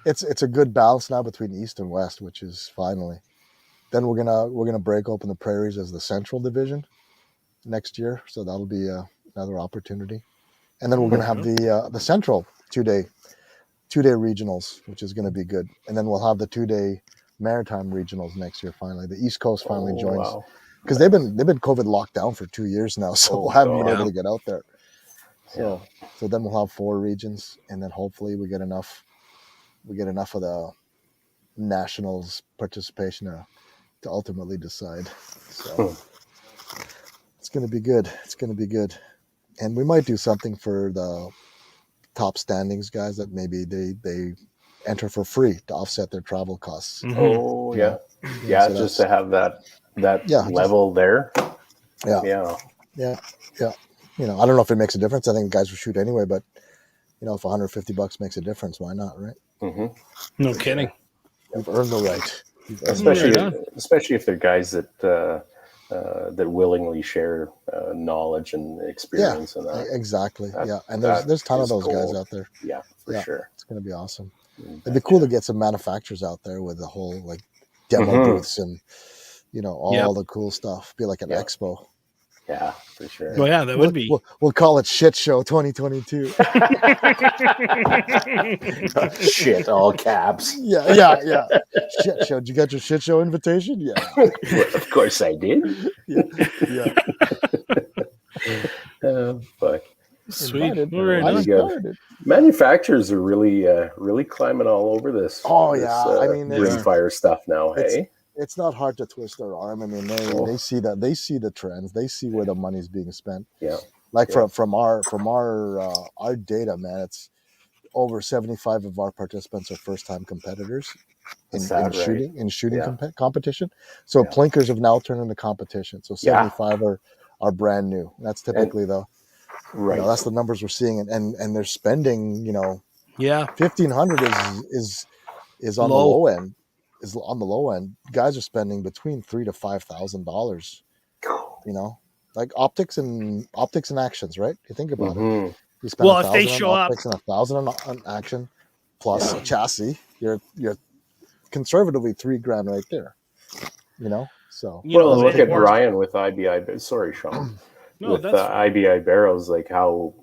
it's a good balance now between East and West, which is finally. Then we're gonna break open the Prairies as the Central Division next year, so that'll be another opportunity. And then we're gonna have the Central 2-day regionals, which is gonna be good. And then we'll have the 2-day Maritime regionals next year. Finally, the East Coast finally joins, because they've been COVID locked down for 2 years now, so haven't been able to get out there. So then we'll have 4 regions, and then hopefully we get enough of the nationals participation to ultimately decide. So It's going to be good. It's going to be good. And we might do something for the top standings guys that maybe they enter for free to offset their travel costs. Mhm. Oh yeah, Yeah, so just to have that level there. Yeah. Yeah. I don't know if it makes a difference. I think guys will shoot anyway, but if $150 makes a difference, why not, right? Mm-hmm. No kidding. You've earned the right. Especially if they're guys that willingly share knowledge and experience and that. Exactly. And there's a ton of those guys out there. Yeah, for sure. It's going to be awesome. It'd be cool to get some manufacturers out there with the whole like demo booths and all the cool stuff. Be like an expo. Yeah, for sure. Well, yeah, that would be. We'll call it Shit Show 2022. Shit, all caps. Yeah. Shit Show. Did you get your Shit Show invitation? Yeah. Of course I did. Yeah. Fuck. Sweet. Manufacturers are really climbing all over this. Oh yeah, Rimfire stuff now. Hey, it's not hard to twist their arm. I mean, they see the trends. They see where the money's being spent. Yeah. Like from our data, man, it's over 75 of our participants are first time competitors in shooting competition. So plinkers have now turned into competition. So 75 are brand new. That's typically right. That's the numbers we're seeing, and they're spending. $1,500 is on the low end. Is on the low end. Guys are spending between $3,000 to $5,000. Like optics and actions, right? You think about it. You spend if they show up and $1,000 on action plus a chassis, you're conservatively $3,000 right there. So look at Brian with IBI. Sorry, Sean. With the IBI barrels, like how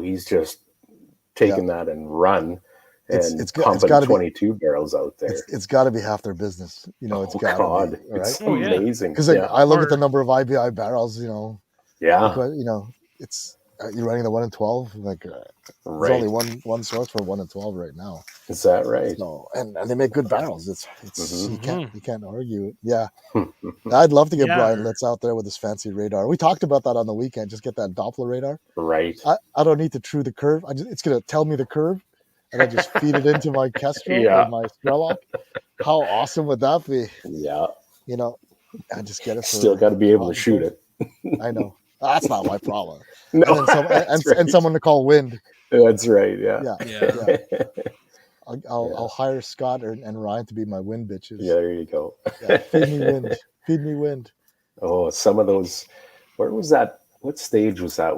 he's just taken that and run. It's pumping 22 barrels out there. It's got to be half their business. It's got to be, right? It's amazing. Because I look at the number of IBI barrels, but, it's you're running the 1 in 12. Like there's only one source for 1 in 12 right now. Is that right? So and they make good barrels. It's you can't argue. Yeah, I'd love to get Brian Litz out there with his fancy radar. We talked about that on the weekend. Just get that Doppler radar. Right. I don't need to true the curve. It's gonna tell me the curve. And I just feed it into my Kestrel or my Strelok. How awesome would that be? Yeah. I just get it. Still got to be able to shoot it. I know. That's not my problem. No, and someone to call wind. That's right. Yeah. I'll hire Scott and Ryan to be my wind bitches. Yeah, there you go. Feed me wind. Feed me wind. Oh, some of those. Where was that? What stage was that?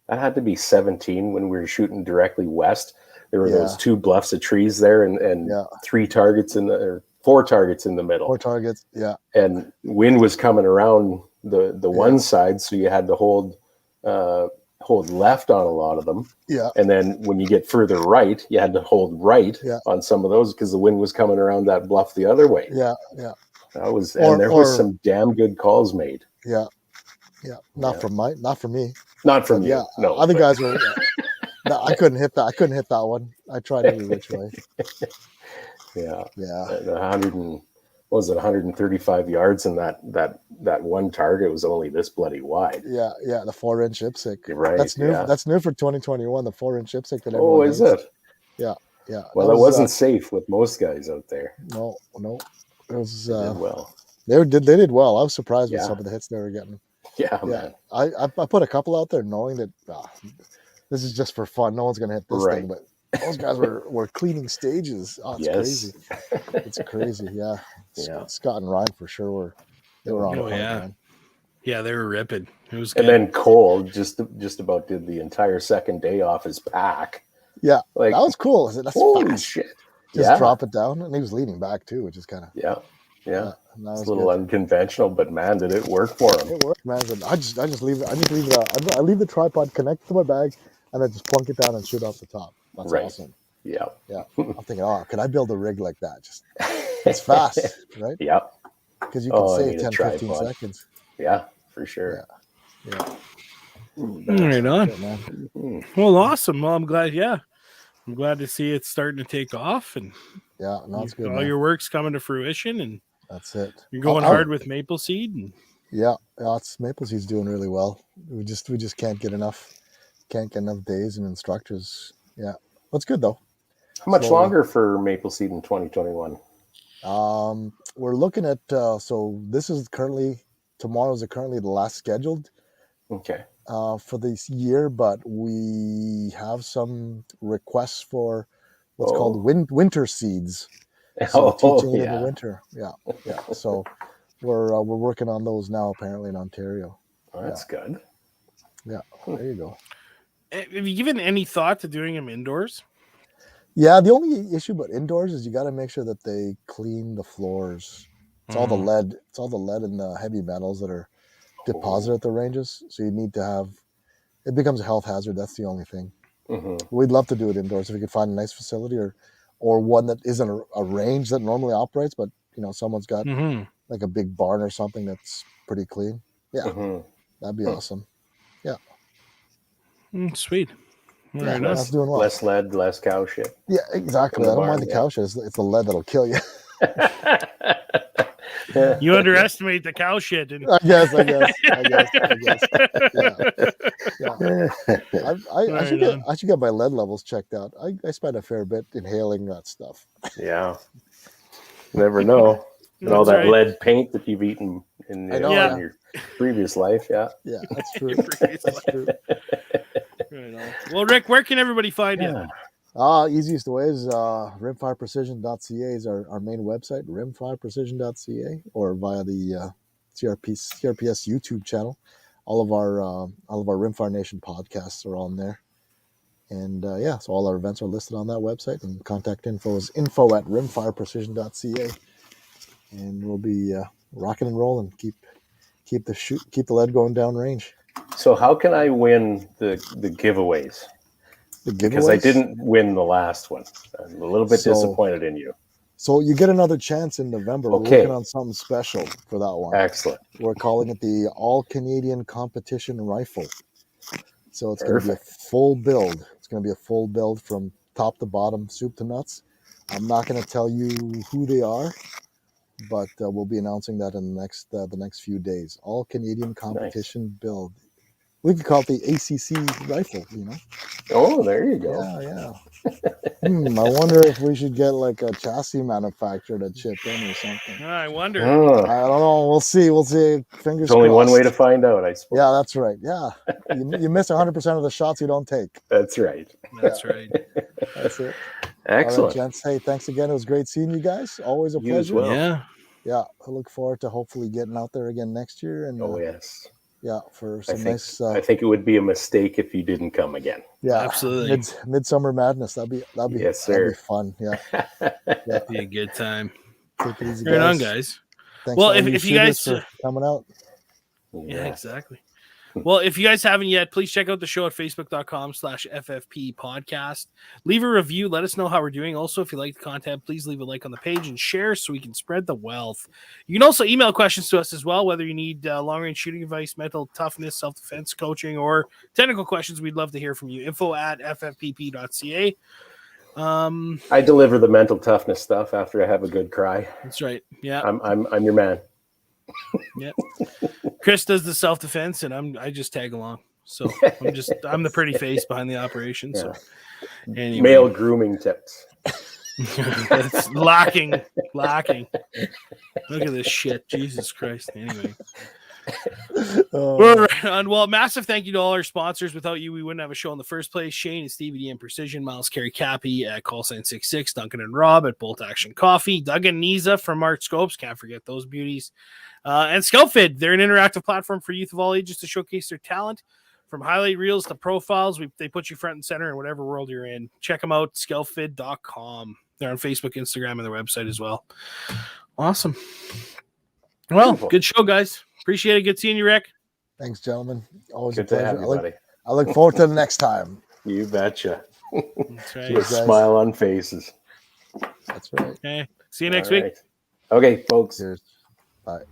That had to be 17 when we were shooting directly west. There were those 2 bluffs of trees there and 4 targets in the middle. 4 targets, yeah. And wind was coming around the one side, so you had to hold left on a lot of them. Yeah. And then when you get further right, you had to hold right on some of those because the wind was coming around that bluff the other way. Yeah. That was there was some damn good calls made. Yeah. Not from me. Not from you. Yeah. No. Other guys were. No, I couldn't hit that. I couldn't hit that one. I tried every which way. Yeah. 135 yards, and that one target was only this bloody wide. Yeah. The 4-inch IPSC. Right. That's new. Yeah. That's new for 2021. The 4-inch IPSC that everyone. Oh, is it? Yeah. Well, it wasn't safe with most guys out there. No. It was. They did well. They did well. I was surprised with some of the hits they were getting. Yeah, man. I put a couple out there knowing that this is just for fun. No one's gonna hit this thing, but those guys were cleaning stages. Oh, it's crazy. It's crazy. Yeah. Scott and Ryan for sure they were on point, man. Yeah, they were ripping. It was good. And then Cole just about did the entire second day off his pack. Yeah, like that was cool. That's holy fast. Shit. Just drop it down, and he was leaning back too, which is kind of yeah. It's a little unconventional, but man, did it work for him? It worked, man. I just leave it. I just leave it. I leave the tripod connected to my bag, and I just plunk it down and shoot off the top. That's awesome. Yeah. I'm thinking, can I build a rig like that? Just it's fast, right? Yeah. Because you can save 10, 15 seconds. Yeah, for sure. Yeah. Right on. Well, awesome. Well, I'm glad. Yeah, I'm glad to see it starting to take off, and it's good. All your work's coming to fruition, and that's it. You're going hard with Maple Seed. And Yeah, it's Maple Seed's doing really well. We just can't get enough days and instructors. Yeah, that's good though. How much Slowly. longer for Maple Seed in 2021? We're looking at so this is tomorrow's currently the last scheduled Okay. for this year, but we have some requests for what's called winter seeds. So teaching it in the winter. Yeah. So we're working on those now apparently in Ontario. Well, that's good. Yeah, there you go. Have you given any thought to doing them indoors? Yeah, the only issue about indoors is you got to make sure that they clean the floors. It's all the lead. It's all the lead and the heavy metals that are deposited at the ranges. So you need to have. It becomes a health hazard. That's the only thing. Mm-hmm. We'd love to do it indoors if we could find a nice facility or one that isn't a range that normally operates, but someone's got like a big barn or something that's pretty clean. Yeah, that'd be awesome. Yeah. Sweet. Yeah, that's doing well. Less lead, less cow shit. Yeah, exactly. I don't mind the cow shit. It's the lead that'll kill you. You underestimate the cow shit. I guess. Yeah. I should get my lead levels checked out. I spend a fair bit inhaling that stuff. Yeah. Never know. And all that lead paint that you've eaten in your previous life. Yeah. Yeah, that's true. That's true. Right on. Well, Rick, where can everybody find you? Easiest way is rimfireprecision.ca is our main website, rimfireprecision.ca, or via the CRPS YouTube channel. All of our Rimfire Nation podcasts are on there. And so all our events are listed on that website, and contact info is info@rimfireprecision.ca. And we'll be rocking and rolling, keep the lead going down range. So how can I win the giveaways? Because I didn't win the last one. I'm a little bit disappointed in you. So you get another chance in November. We're working on something special for that one. Excellent. We're calling it the All Canadian Competition Rifle. So it's going to be a full build. It's going to be a full build from top to bottom, soup to nuts. I'm not going to tell you who they are, but we'll be announcing that in the next few days. All Canadian Competition build. We could call it the ACC rifle, Oh, there you go. Yeah. I wonder if we should get like a chassis manufacturer to chip in or something. I wonder. I don't know. We'll see. Fingers crossed. There's only one way to find out, I suppose. Yeah, that's right. Yeah. You miss 100% of the shots you don't take. That's right. That's right. That's it. Excellent. All right, gents. Hey, thanks again. It was great seeing you guys. Always a pleasure. As well. Yeah. Yeah. I look forward to hopefully getting out there again next year. And yes. Yeah, for some nice. I think it would be a mistake if you didn't come again. Yeah, absolutely. Midsummer Madness. That'd be yes, sir. That'd be fun. Yeah, that'd be a good time. Take it easy, right on, guys. Thanks well, if you guys for coming out. Yeah, exactly. Well, if you guys haven't yet, please check out the show at facebook.com/FFP podcast. Leave a review. Let us know how we're doing. Also, if you like the content, please leave a like on the page and share so we can spread the wealth. You can also email questions to us as well, whether you need long-range shooting advice, mental toughness, self-defense coaching, or technical questions. We'd love to hear from you. info@ffpp.ca. I deliver the mental toughness stuff after I have a good cry. That's right. Yeah. I'm your man. Yeah. Chris does the self-defense and I just tag along. So I'm the pretty face behind the operation. So anyway. Male grooming tips. That's lacking. Look at this shit. Jesus Christ. Anyway. Well, massive thank you to all our sponsors. Without you, we wouldn't have a show in the first place. Shane and Stevie D and Precision, Miles Carey Cappy at Call Sign 66, Duncan and Rob at Bolt Action Coffee, Doug and Niza from Art Scopes, can't forget those beauties, and Scoutfit. They're an interactive platform for youth of all ages to showcase their talent. From highlight reels to profiles, they put you front and center in whatever world you're in. Check them out, scoutfit.com. They're on Facebook, Instagram, and their website as well. Awesome. Well, good show, guys. Appreciate it. Good seeing you, Rick. Thanks, gentlemen. Always good a pleasure. to have you, buddy. I look forward to the next time. You betcha. That's right. Just smile on faces. That's right. Okay. See you next week. Okay, folks. Cheers. Bye.